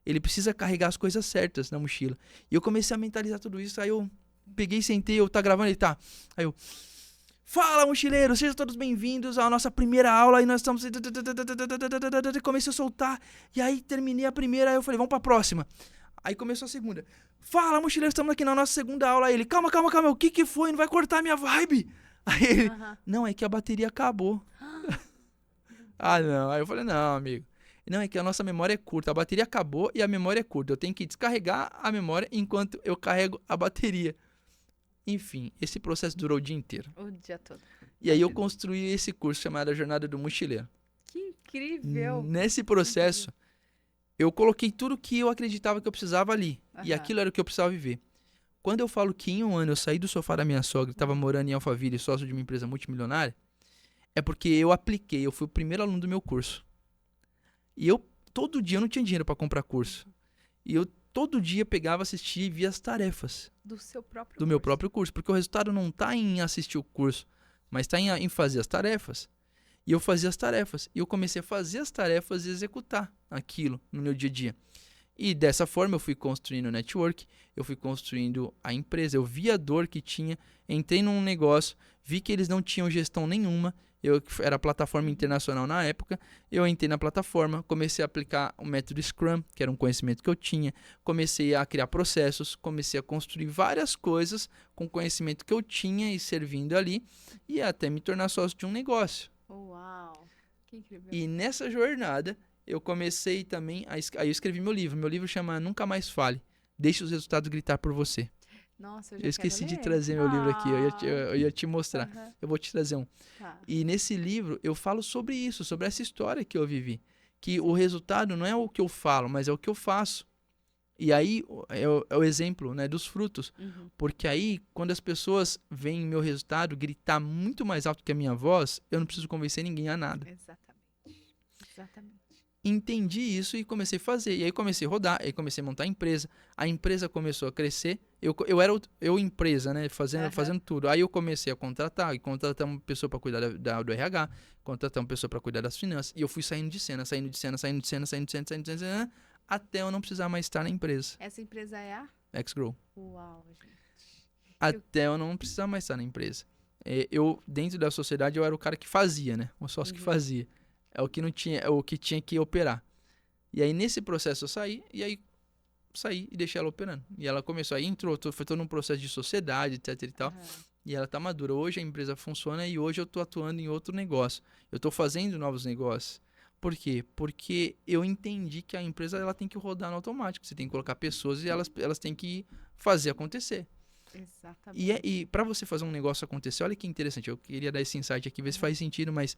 A: Ele precisa carregar as coisas certas na mochila. E eu comecei a mentalizar tudo isso, aí eu peguei, sentei, eu tá gravando, ele tá. Aí eu... Fala, mochileiros, sejam todos bem-vindos à nossa primeira aula. E nós estamos... Comecei a soltar. E aí terminei a primeira, aí eu falei, vamos pra próxima. Aí começou a segunda. Fala, mochileiros, estamos aqui na nossa segunda aula. Aí ele, calma, o que foi? Não vai cortar a minha vibe? Aí ele, não, é que a bateria acabou. Não. Aí eu falei, não, amigo. Não, é que a nossa memória é curta. A bateria acabou e a memória é curta. Eu tenho que descarregar a memória enquanto eu carrego a bateria. Enfim, esse processo durou o dia inteiro.
B: O dia todo.
A: E aí eu construí esse curso chamado A Jornada do Mochileiro.
B: Que incrível.
A: Nesse processo, eu coloquei tudo que eu acreditava que eu precisava ali. E aquilo era o que eu precisava viver. Quando eu falo que em um ano eu saí do sofá da minha sogra, estava morando em Alphaville, sócio de uma empresa multimilionária, é porque eu apliquei, eu fui o primeiro aluno do meu curso. E todo dia eu não tinha dinheiro para comprar curso. E eu todo dia pegava, assistia e via as tarefas.
B: Do seu próprio
A: Do meu próprio curso. Porque o resultado não está em assistir o curso, mas está em fazer as tarefas. E eu fazia as tarefas. E eu comecei a fazer as tarefas e executar aquilo no meu dia a dia. E dessa forma eu fui construindo o network, eu fui construindo a empresa. Eu vi a dor que tinha, entrei num negócio, vi que eles não tinham gestão nenhuma. Era plataforma internacional na época, eu entrei na plataforma, comecei a aplicar o método Scrum, que era um conhecimento que eu tinha, comecei a criar processos, comecei a construir várias coisas com o conhecimento que eu tinha e servindo ali, e até me tornar sócio de um negócio.
B: Uau, que incrível.
A: E nessa jornada, eu comecei também, aí eu escrevi meu livro chama Nunca Mais Fale, Deixe os Resultados Gritar por Você.
B: Nossa,
A: eu esqueci de trazer meu livro aqui, eu ia te mostrar. Eu vou te trazer um.
B: Tá.
A: E nesse livro eu falo sobre isso, sobre essa história que eu vivi. Que o resultado não é o que eu falo, mas é o que eu faço. E aí é o exemplo, né, dos frutos. Porque aí, quando as pessoas veem meu resultado gritar muito mais alto que a minha voz, eu não preciso convencer ninguém a nada.
B: Exatamente.
A: Entendi isso e comecei a fazer. E aí comecei a rodar, aí comecei a montar a empresa. A empresa começou a crescer. Eu era empresa, né? Fazendo tudo. Aí eu comecei a contratar uma pessoa para cuidar do RH, contratar uma pessoa para cuidar das finanças. E eu fui saindo de cena, até eu não precisar mais estar na empresa.
B: Essa empresa é a?
A: X-Grow.
B: Uau, gente.
A: Até eu não precisar mais estar na empresa. Dentro da sociedade, eu era o cara que fazia, né? O sócio que fazia. É o que não tinha, é o que tinha que operar. E aí, nesse processo, eu saí e deixei ela operando. E ela começou, aí foi todo um processo de sociedade, etc e tal. E ela tá madura. Hoje a empresa funciona e hoje eu tô atuando em outro negócio. Eu tô fazendo novos negócios. Por quê? Porque eu entendi que a empresa ela tem que rodar no automático. Você tem que colocar pessoas e elas têm que fazer acontecer.
B: Exatamente.
A: E para você fazer um negócio acontecer, olha que interessante. Eu queria dar esse insight aqui, ver se faz sentido, mas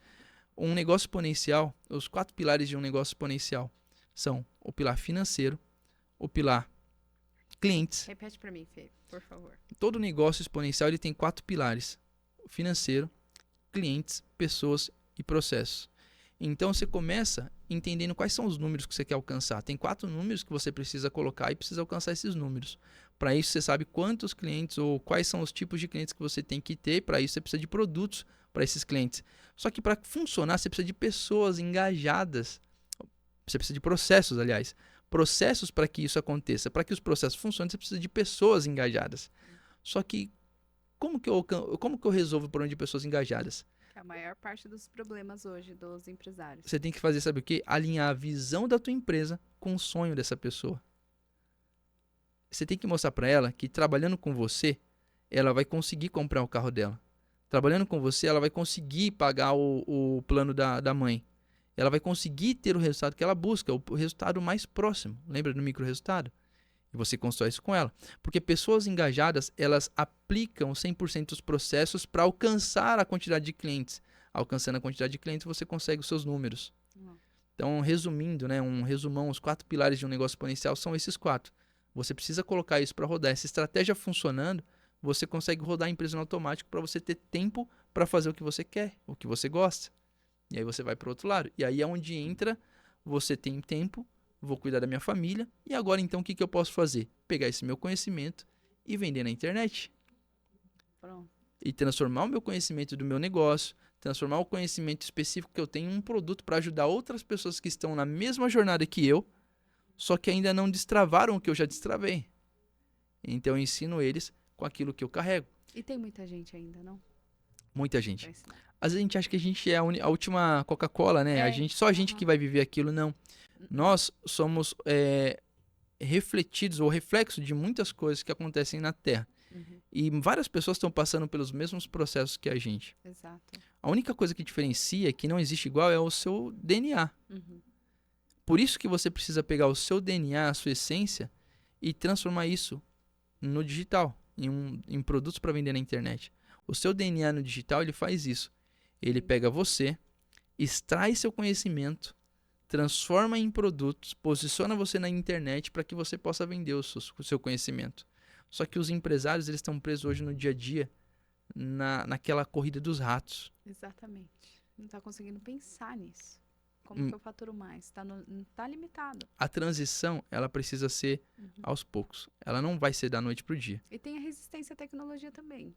A: um negócio exponencial, os 4 pilares de um negócio exponencial são o pilar financeiro, o pilar clientes.
B: Repete para mim, Fê, por favor.
A: Todo negócio exponencial ele tem 4 pilares: financeiro, clientes, pessoas e processos. Então você começa entendendo quais são os números que você quer alcançar. Tem 4 números que você precisa colocar e precisa alcançar esses números. Para isso você sabe quantos clientes ou quais são os tipos de clientes que você tem que ter. Para isso você precisa de produtos para esses clientes. Só que para funcionar você precisa de pessoas engajadas. Você precisa de processos, aliás. Processos para que isso aconteça. Para que os processos funcionem, você precisa de pessoas engajadas. Só que como que eu resolvo o problema de pessoas engajadas?
B: É a maior parte dos problemas hoje dos empresários.
A: Você tem que fazer, sabe o quê? Alinhar a visão da tua empresa com o sonho dessa pessoa. Você tem que mostrar para ela que trabalhando com você, ela vai conseguir comprar o carro dela. Trabalhando com você, ela vai conseguir pagar o plano da mãe. Ela vai conseguir ter o resultado que ela busca, o resultado mais próximo. Lembra do micro resultado? E você constrói isso com ela. Porque pessoas engajadas, elas aplicam 100% dos processos para alcançar a quantidade de clientes. Alcançando a quantidade de clientes, você consegue os seus números. Então, resumindo, né, um resumão, os 4 pilares de um negócio exponencial são esses 4. Você precisa colocar isso para rodar. Essa estratégia funcionando, você consegue rodar a empresa no automático para você ter tempo para fazer o que você quer, o que você gosta. E aí você vai para o outro lado. E aí é onde entra, você tem tempo, vou cuidar da minha família, e agora então o que eu posso fazer? Pegar esse meu conhecimento e vender na internet.
B: Pronto.
A: E transformar o meu conhecimento do meu negócio, transformar o conhecimento específico que eu tenho em um produto para ajudar outras pessoas que estão na mesma jornada que eu, só que ainda não destravaram o que eu já destravei. Então eu ensino eles com aquilo que eu carrego.
B: E tem muita gente ainda, não?
A: Muita gente. Às vezes a gente acha que a gente é a última Coca-Cola, né? Só a gente que vai viver aquilo, não. Nós somos refletidos ou reflexo de muitas coisas que acontecem na Terra. E várias pessoas estão passando pelos mesmos processos que a gente.
B: Exato.
A: A única coisa que diferencia, que não existe igual, é o seu DNA. Por isso que você precisa pegar o seu DNA, a sua essência, e transformar isso no digital, em produtos para vender na internet. O seu DNA no digital, ele faz isso. Ele pega você, extrai seu conhecimento, transforma em produtos, posiciona você na internet para que você possa vender o seu conhecimento. Só que os empresários, eles estão presos hoje no dia a dia, naquela corrida dos ratos.
B: Exatamente. Não está conseguindo pensar nisso. Como que eu faturo mais? Tá limitado.
A: A transição, ela precisa ser aos poucos. Ela não vai ser da noite para o dia.
B: E tem a resistência à tecnologia também.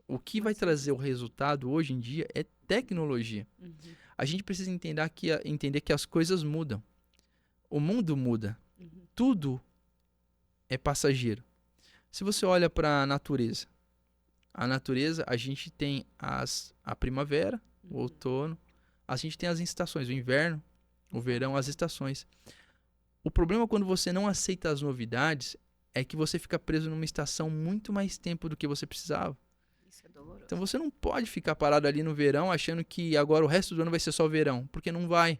A: O que vai trazer o resultado hoje em dia é tecnologia. A gente precisa entender que as coisas mudam. O mundo muda. Tudo é passageiro. Se você olha para a natureza, a gente tem a primavera, o outono, a gente tem as estações, o inverno, o verão, as estações. O problema quando você não aceita as novidades é que você fica preso numa estação muito mais tempo do que você precisava.
B: Isso é doloroso.
A: Então você não pode ficar parado ali no verão achando que agora o resto do ano vai ser só verão, porque não vai.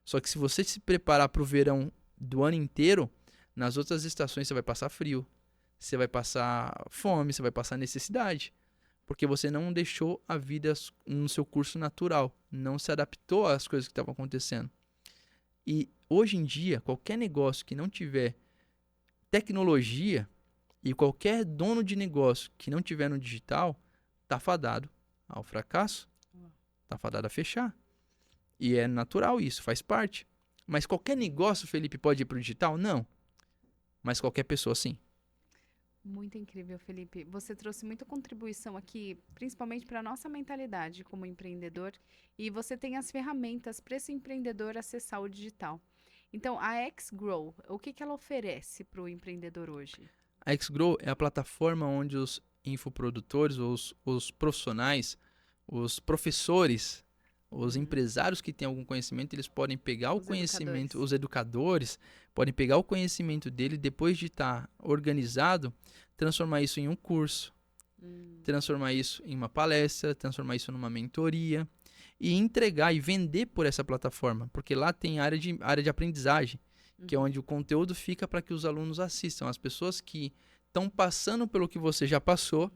A: Só que se você se preparar para o verão do ano inteiro, nas outras estações você vai passar frio, você vai passar fome, você vai passar necessidade. Porque você não deixou a vida no seu curso natural, não se adaptou às coisas que estavam acontecendo. E hoje em dia, qualquer negócio que não tiver tecnologia e qualquer dono de negócio que não tiver no digital, está fadado ao fracasso, está fadado a fechar. E é natural isso, faz parte. Mas qualquer negócio, Felipe, pode ir para o digital? Não. Mas qualquer pessoa, sim.
B: Muito incrível, Felipe. Você trouxe muita contribuição aqui, principalmente para a nossa mentalidade como empreendedor. E você tem as ferramentas para esse empreendedor acessar o digital. Então, a Xgrow, o que ela oferece para o empreendedor hoje?
A: A Xgrow é a plataforma onde os infoprodutores, os profissionais, os professores, os empresários que têm algum conhecimento, eles podem pegar o conhecimento, os educadores, podem pegar o conhecimento dele, depois de estar organizado, transformar isso em um curso, transformar isso em uma palestra, transformar isso numa mentoria. e entregar e vender por essa plataforma, porque lá tem área de aprendizagem, que é onde o conteúdo fica para que os alunos assistam. As pessoas que estão passando pelo que você já passou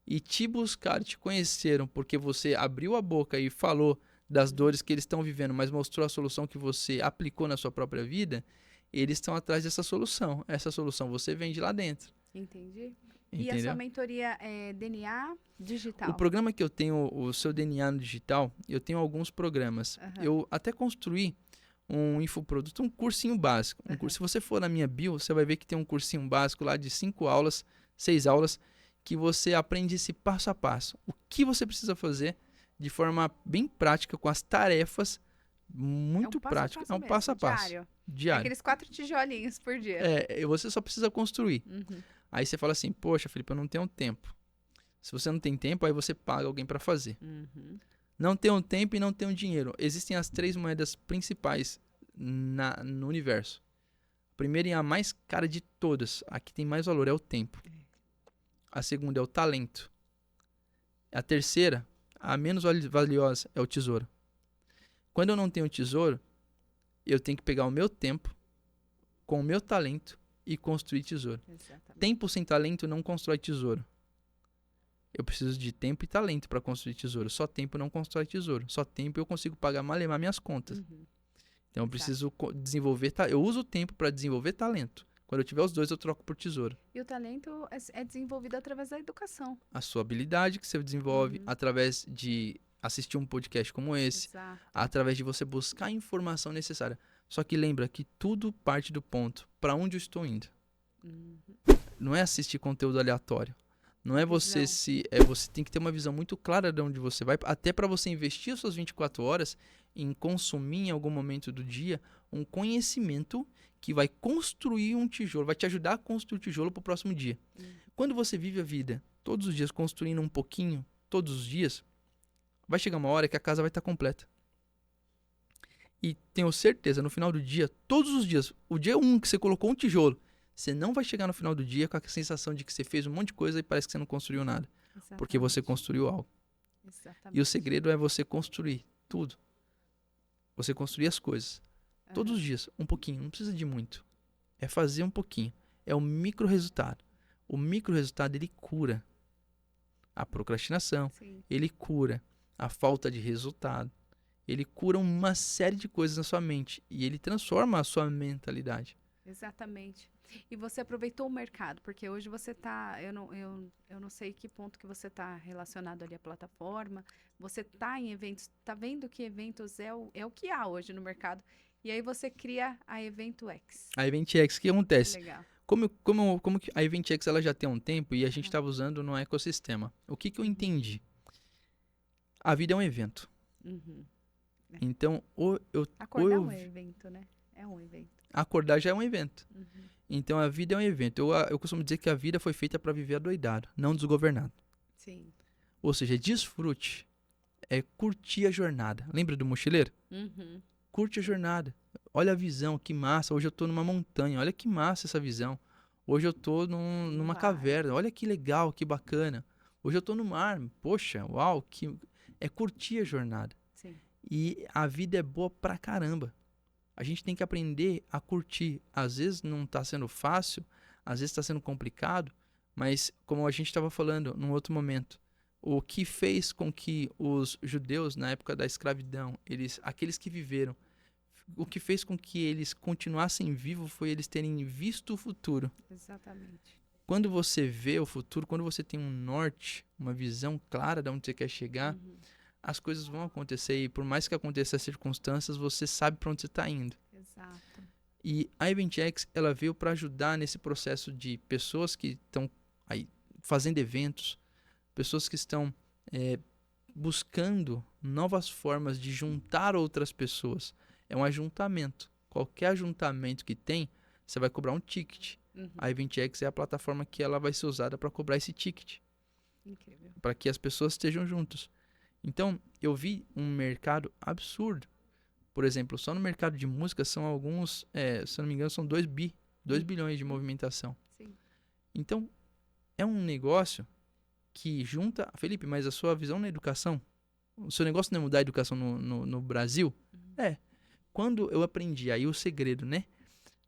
A: e te buscaram, te conheceram, porque você abriu a boca e falou das dores que eles estão vivendo, mas mostrou a solução que você aplicou na sua própria vida, eles estão atrás dessa solução. Essa solução você vende lá dentro.
B: Entendi. E a
A: Entendeu?
B: sua mentoria é DNA digital?
A: O programa que eu tenho, o seu DNA no digital, eu tenho alguns programas.
B: Aham.
A: Eu até construí um infoproduto, um cursinho básico. Se você for na minha bio, você vai ver que tem um cursinho básico lá de 5 aulas, 6 aulas, que você aprende esse passo a passo. O que você precisa fazer de forma bem prática, com as tarefas muito práticas. É um passo a passo.
B: Diário.
A: Diário.
B: Aqueles 4 tijolinhos por dia.
A: Você só precisa construir.
B: Uhum.
A: Aí você fala assim, poxa, Felipe, eu não tenho tempo. Se você não tem tempo, aí você paga alguém para fazer.
B: Uhum.
A: Não tenho tempo e não tenho dinheiro. Existem as 3 moedas principais no universo. A primeira e a mais cara de todas, a que tem mais valor, é o tempo. A segunda é o talento. A terceira, a menos valiosa, é o tesouro. Quando eu não tenho tesouro, eu tenho que pegar o meu tempo com o meu talento e construir tesouro.
B: Exatamente.
A: Tempo sem talento não constrói tesouro. Eu preciso de tempo e talento para construir tesouro. Só tempo não constrói tesouro. Só tempo eu consigo pagar malemar minhas contas.
B: Uhum.
A: Então eu preciso desenvolver. Eu uso o tempo para desenvolver talento. Quando eu tiver os dois, eu troco por tesouro.
B: E o talento é desenvolvido através da educação.
A: A sua habilidade que você desenvolve através de assistir um podcast como esse,
B: Exato.
A: através de você buscar a informação necessária. Só que lembra que tudo parte do ponto para onde eu estou indo.
B: Uhum.
A: Não é assistir conteúdo aleatório. Não é você
B: Visão.
A: você tem que ter uma visão muito clara de onde você vai, até para você investir as suas 24 horas em consumir em algum momento do dia um conhecimento que vai construir um tijolo, vai te ajudar a construir o tijolo para o próximo dia. Quando você vive a vida todos os dias construindo um pouquinho, todos os dias, vai chegar uma hora que a casa vai estar completa. E tenho certeza, no final do dia, todos os dias, o dia 1 que você colocou um tijolo, você não vai chegar no final do dia com a sensação de que você fez um monte de coisa e parece que você não construiu nada.
B: Exatamente.
A: Porque você construiu algo.
B: Exatamente.
A: E o segredo é você construir tudo. Você construir as coisas. Todos os dias, um pouquinho. Não precisa de muito. É fazer um pouquinho. É o micro resultado. O micro resultado, ele cura a procrastinação.
B: Sim.
A: Ele cura a falta de resultado. Ele cura uma série de coisas na sua mente. E ele transforma a sua mentalidade.
B: Exatamente. E você aproveitou o mercado, porque hoje você está, eu não sei que ponto que você está relacionado ali à plataforma, você está em eventos, está vendo que eventos é o que há hoje no mercado, e aí você cria a Evento X.
A: A EventX, o que acontece?
B: Legal.
A: Como que a EventX ela já tem um tempo e a gente estava usando no ecossistema. O que eu entendi? A vida é um evento.
B: Uhum.
A: Então,
B: Acordar é um evento, né? É um evento.
A: Acordar já é um evento.
B: Uhum.
A: Então, a vida é um evento. Eu costumo dizer que a vida foi feita para viver adoidado, não desgovernado.
B: Sim.
A: Ou seja, desfrute. É curtir a jornada. Lembra do mochileiro?
B: Uhum.
A: Curte a jornada. Olha a visão, que massa. Hoje eu tô numa montanha. Olha que massa essa visão. Hoje eu tô numa caverna. Olha que legal, que bacana. Hoje eu tô no mar. Poxa, uau. É curtir a jornada.
B: Sim.
A: E a vida é boa pra caramba. A gente tem que aprender a curtir. Às vezes não está sendo fácil, às vezes está sendo complicado, mas como a gente estava falando num outro momento, o que fez com que os judeus, na época da escravidão, aqueles que viveram, o que fez com que eles continuassem vivos foi eles terem visto o futuro.
B: Exatamente.
A: Quando você vê o futuro, quando você tem um norte, uma visão clara de onde você quer chegar, as coisas vão acontecer e por mais que aconteçam as circunstâncias, você sabe para onde você está indo.
B: Exato.
A: E a EventX, ela veio para ajudar nesse processo de pessoas que estão aí fazendo eventos, pessoas que estão buscando novas formas de juntar outras pessoas. É um ajuntamento. Qualquer ajuntamento que tem, você vai cobrar um ticket. A EventX é a plataforma que ela vai ser usada para cobrar esse ticket.
B: Incrível.
A: Para que as pessoas estejam juntas. Então, eu vi um mercado absurdo. Por exemplo, só no mercado de música são alguns, se eu não me engano, são 2 bilhões de movimentação.
B: Sim.
A: Então, é um negócio que junta... Felipe, mas a sua visão na educação? O seu negócio não é mudar a educação no Brasil? É. Quando eu aprendi aí o segredo, né?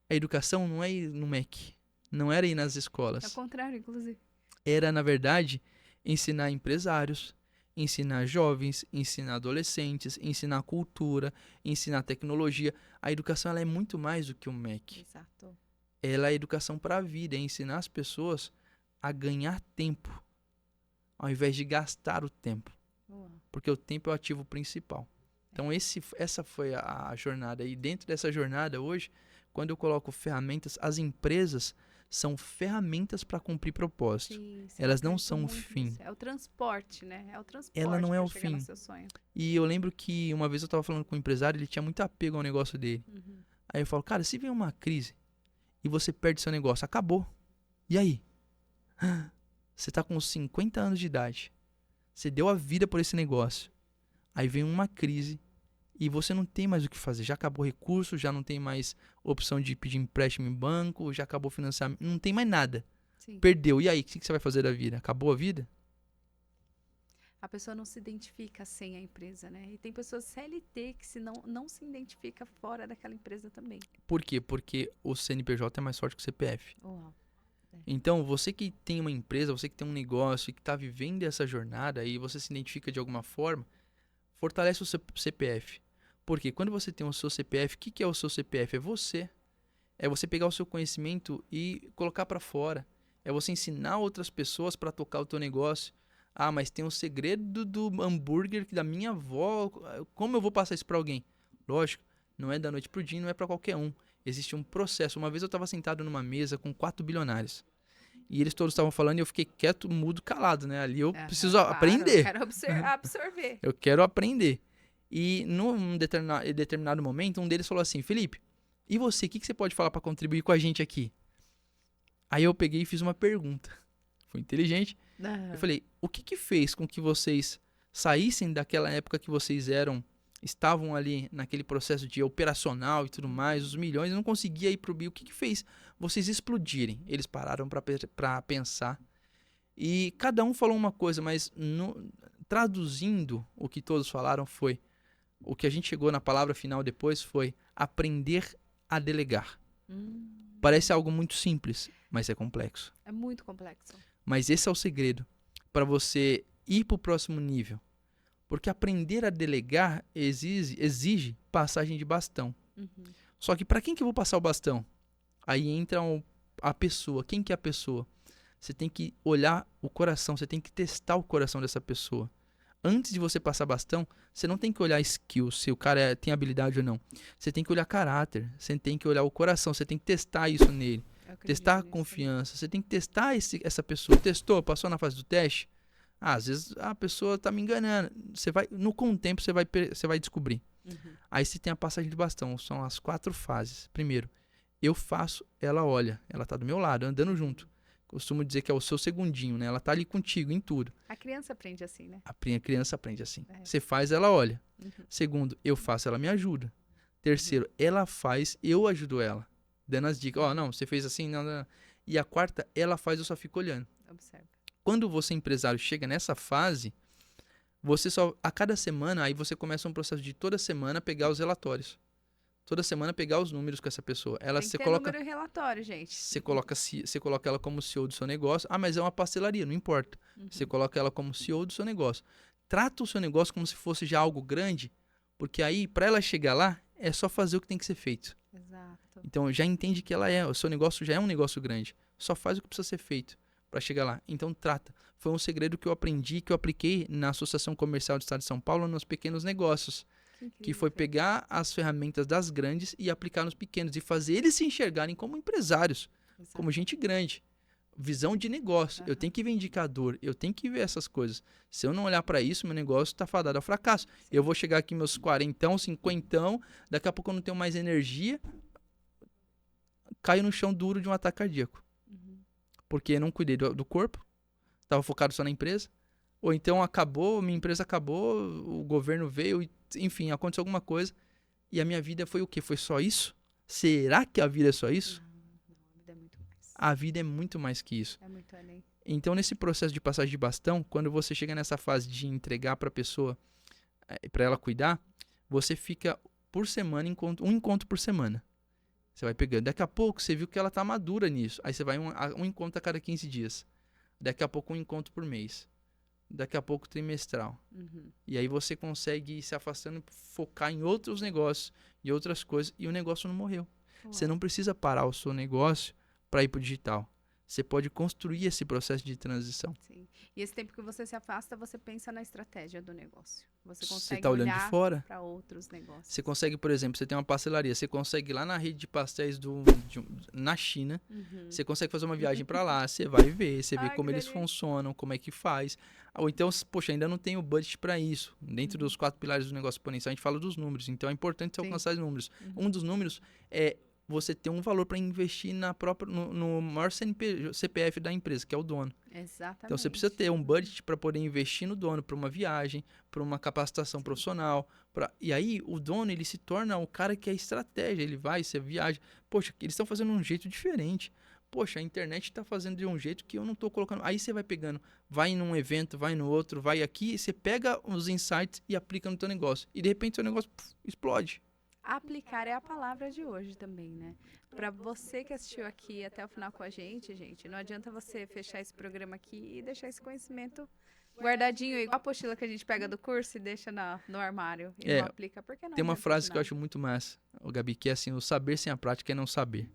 A: A educação não é ir no MEC. Não era ir nas
B: É o
A: escolas.
B: contrário, inclusive.
A: Era, na verdade, ensinar empresários, ensinar jovens, ensinar adolescentes, ensinar cultura, ensinar tecnologia. A educação ela é muito mais do que um MEC.
B: Exato.
A: Ela é educação para a vida, é ensinar as pessoas a ganhar tempo, ao invés de gastar o tempo.
B: Uau.
A: Porque o tempo é o ativo principal. Então essa foi a jornada. E dentro dessa jornada hoje, quando eu coloco ferramentas, as empresas são ferramentas para cumprir propósito.
B: Sim,
A: Elas
B: eu
A: não
B: acredito
A: são o
B: muito
A: fim.
B: nisso. É o transporte, né? É o transporte
A: Ela não é
B: pra
A: o
B: chegar no
A: fim.
B: seu sonho.
A: E eu lembro que uma vez eu estava falando com um empresário, ele tinha muito apego ao negócio dele.
B: Uhum.
A: Aí eu falo, cara, se vem uma crise e você perde seu negócio, acabou. E aí? Você tá com 50 anos de idade. Você deu a vida por esse negócio. Aí vem uma crise e você não tem mais o que fazer. Já acabou o recurso, já não tem mais opção de pedir empréstimo em banco, já acabou o financiamento, não tem mais nada.
B: Sim.
A: Perdeu. E aí, o que você vai fazer da vida? Acabou a vida?
B: A pessoa não se identifica sem a empresa, né? E tem pessoas CLT que não se identifica fora daquela empresa também.
A: Por quê? Porque o CNPJ é mais forte que o CPF.
B: Uau.
A: Então, você que tem uma empresa, você que tem um negócio e que está vivendo essa jornada e você se identifica de alguma forma, fortalece o seu CPF. Porque quando você tem o seu CPF, o que é o seu CPF? É você. É você pegar o seu conhecimento e colocar para fora. É você ensinar outras pessoas para tocar o teu negócio. Ah, mas tem um segredo do hambúrguer da minha avó. Como eu vou passar isso para alguém? Lógico, não é da noite pro dia, não é para qualquer um. Existe um processo. Uma vez eu estava sentado numa mesa com 4 bilionários. E eles todos estavam falando e eu fiquei quieto, mudo, calado, né? Ali eu preciso aprender.
B: Eu quero absorver.
A: Eu quero aprender. E num determinado momento, um deles falou assim, Felipe, e você, o que você pode falar para contribuir com a gente aqui? Aí eu peguei e fiz uma pergunta. Fui inteligente. Eu falei, o que fez com que vocês saíssem daquela época que vocês estavam ali naquele processo de operacional e tudo mais, os milhões, não conseguia ir pro bi. O que fez vocês explodirem? Eles pararam para pensar. E cada um falou uma coisa, mas traduzindo o que todos falaram foi, o que a gente chegou na palavra final depois foi aprender a delegar. Parece algo muito simples, mas é complexo.
B: É muito complexo.
A: Mas esse é o segredo para você ir para o próximo nível. Porque aprender a delegar exige passagem de bastão. Só que para quem que eu vou passar o bastão? Aí entra a pessoa. Quem que é a pessoa? Você tem que olhar o coração, você tem que testar o coração dessa pessoa. Antes de você passar bastão, você não tem que olhar skills, se o cara tem habilidade ou não. Você tem que olhar caráter, você tem que olhar o coração, você tem que testar isso nele. Testar a confiança, você tem que testar essa pessoa. Testou, passou na fase do teste? Às vezes a pessoa tá me enganando. Com o tempo você vai descobrir. Aí você tem a passagem de bastão, são as 4 fases. Primeiro, eu faço, ela olha, ela tá do meu lado, andando junto. Costumo dizer que é o seu segundinho, né? Ela tá ali contigo em tudo.
B: A criança aprende assim, né?
A: A criança aprende assim. Você faz, ela olha. Segundo, eu faço, ela me ajuda. Terceiro, ela faz, eu ajudo ela. Dando as dicas. Não, você fez assim, não. E a quarta, ela faz, eu só fico olhando.
B: Observa.
A: Quando você, empresário, chega nessa fase, você só, a cada semana, aí você começa um processo de toda semana pegar os relatórios. Toda semana pegar os números com essa pessoa.
B: Tem que ter número e relatório, gente.
A: Você coloca ela como CEO do seu negócio. Ah, mas é uma pastelaria, não importa. Você coloca ela como CEO do seu negócio. Trata o seu negócio como se fosse já algo grande, porque aí, para ela chegar lá, é só fazer o que tem que ser feito.
B: Exato.
A: Então, já entende que o seu negócio já é um negócio grande. Só faz o que precisa ser feito para chegar lá. Então, trata. Foi um segredo que eu aprendi, que eu apliquei na Associação Comercial do Estado de São Paulo, nos pequenos negócios. Que foi pegar as ferramentas das grandes e aplicar nos pequenos. E fazer eles se enxergarem como empresários, como gente grande. Visão de negócio. Eu tenho que ver indicador, eu tenho que ver essas coisas. Se eu não olhar para isso, meu negócio está fadado ao fracasso. Eu vou chegar aqui meus 40, 50, daqui a pouco eu não tenho mais energia, caio no chão duro de um ataque cardíaco. Porque eu não cuidei do corpo, estava focado só na empresa. Ou então minha empresa acabou, o governo veio, enfim, aconteceu alguma coisa. E a minha vida foi o quê? Foi só isso? Será que a vida é só isso?
B: Não, a vida é muito mais.
A: A vida é muito mais que isso.
B: É muito além.
A: Então, nesse processo de passagem de bastão, quando você chega nessa fase de entregar para a pessoa para ela cuidar, você fica por semana, um encontro por semana. Você vai pegando. Daqui a pouco você viu que ela tá madura nisso. Aí você vai um encontro a cada 15 dias. Daqui a pouco um encontro por mês. Daqui a pouco trimestral. E aí você consegue ir se afastando, focar em outros negócios e outras coisas, e o negócio não morreu. Você não precisa parar o seu negócio para ir para o digital. Você pode construir esse processo de transição.
B: Sim. E esse tempo que você se afasta, você pensa na estratégia do negócio. Você
A: Você
B: consegue
A: está olhando de
B: olhar
A: fora.
B: para outros negócios.
A: Você consegue, por exemplo, você tem uma pastelaria, você consegue ir lá na rede de pastéis na China, você consegue fazer uma viagem para lá, você vai ver, você vê como eles funcionam, como é que faz. Ou então, poxa, ainda não tem o budget para isso. Dentro dos 4 pilares do negócio exponencial, a gente fala dos números. Então, é importante você alcançar os números. Um dos números é você ter um valor para investir no maior CPF da empresa, que é o dono.
B: Exatamente.
A: Então, você precisa ter um budget para poder investir no dono, para uma viagem, para uma capacitação profissional. E aí, o dono, ele se torna o cara que é estratégia. Ele vai, você viaja. Poxa, eles estão fazendo um jeito diferente. Poxa, a internet está fazendo de um jeito que eu não estou colocando. Aí você vai pegando, vai num evento, vai no outro, vai aqui, você pega os insights e aplica no teu negócio. E, de repente, seu negócio explode.
B: Aplicar é a palavra de hoje também, né? Para você que assistiu aqui até o final com a gente, não adianta você fechar esse programa aqui e deixar esse conhecimento guardadinho, igual a apostila que a gente pega do curso e deixa no armário e não aplica, porque não.
A: Tem uma frase que eu acho muito massa, Gabi, que é assim, o saber sem a prática é não saber.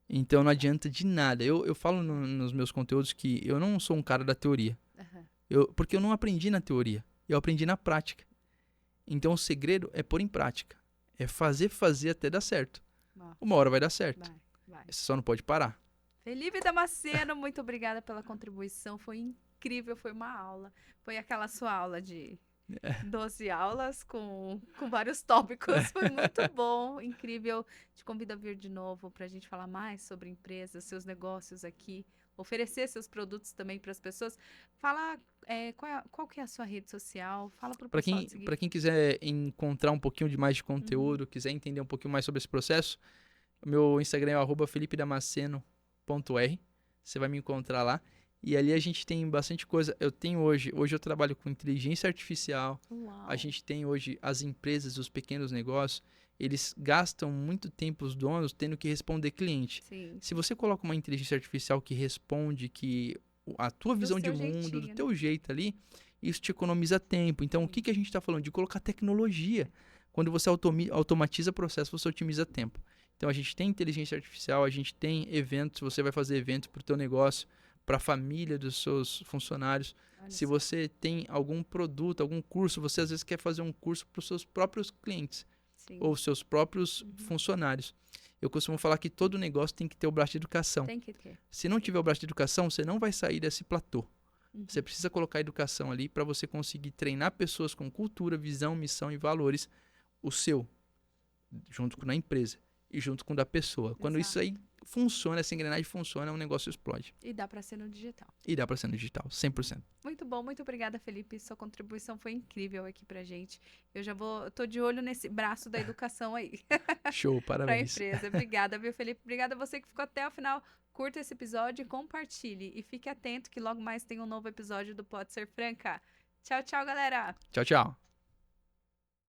A: Então não adianta de nada. Eu falo nos meus conteúdos que eu não sou um cara da teoria. Porque eu não aprendi na teoria, eu aprendi na prática. Então o segredo é pôr em prática. É fazer até dar certo. Uma hora vai dar certo. Vai. Você só não pode parar.
B: Felipe Damasceno, muito obrigada pela contribuição. Foi incrível, foi uma aula. Foi aquela sua aula de 12 aulas com vários tópicos. Foi muito bom, incrível. Te convido a vir de novo para a gente falar mais sobre empresas, seus negócios aqui. Oferecer seus produtos também para as pessoas. Fala qual que é a sua rede social. Fala para o pessoal seguir.
A: Para quem quiser encontrar um pouquinho de mais de conteúdo, quiser entender um pouquinho mais sobre esse processo, o meu Instagram é @felipedamaceno.r. Você vai me encontrar lá. E ali a gente tem bastante coisa. Hoje eu trabalho com inteligência artificial.
B: Uau.
A: A gente tem hoje as empresas, os pequenos negócios. Eles gastam muito tempo, os donos, tendo que responder cliente.
B: Sim.
A: Se você coloca uma inteligência artificial que responde, que a tua visão de mundo, do teu jeito ali, isso te economiza tempo. Então, o que a gente está falando? De colocar tecnologia. Quando você automatiza processo, você otimiza tempo. Então, a gente tem inteligência artificial, a gente tem eventos, você vai fazer evento para o teu negócio, para a família dos seus funcionários. Se você tem algum produto, algum curso, você às vezes quer fazer um curso para os seus próprios clientes. Sim. Ou seus próprios funcionários. Eu costumo falar que todo negócio tem que ter o braço de educação.
B: Tem que ter.
A: Se não tiver o braço de educação, você não vai sair desse platô. Você precisa colocar a educação ali para você conseguir treinar pessoas com cultura, visão, missão e valores, o seu, junto com a empresa e junto com o da pessoa. Exato. Quando isso aí funciona, essa engrenagem funciona, o negócio explode.
B: E dá para ser no digital.
A: 100%.
B: Muito bom, muito obrigada, Felipe. Sua contribuição foi incrível aqui pra gente. Eu tô de olho nesse braço da educação aí.
A: Show, parabéns.
B: Pra empresa. Obrigada, viu, Felipe? Obrigada a você que ficou até o final. Curta esse episódio e compartilhe. E fique atento que logo mais tem um novo episódio do Pode Ser Franca. Tchau, tchau, galera.
A: Tchau, tchau.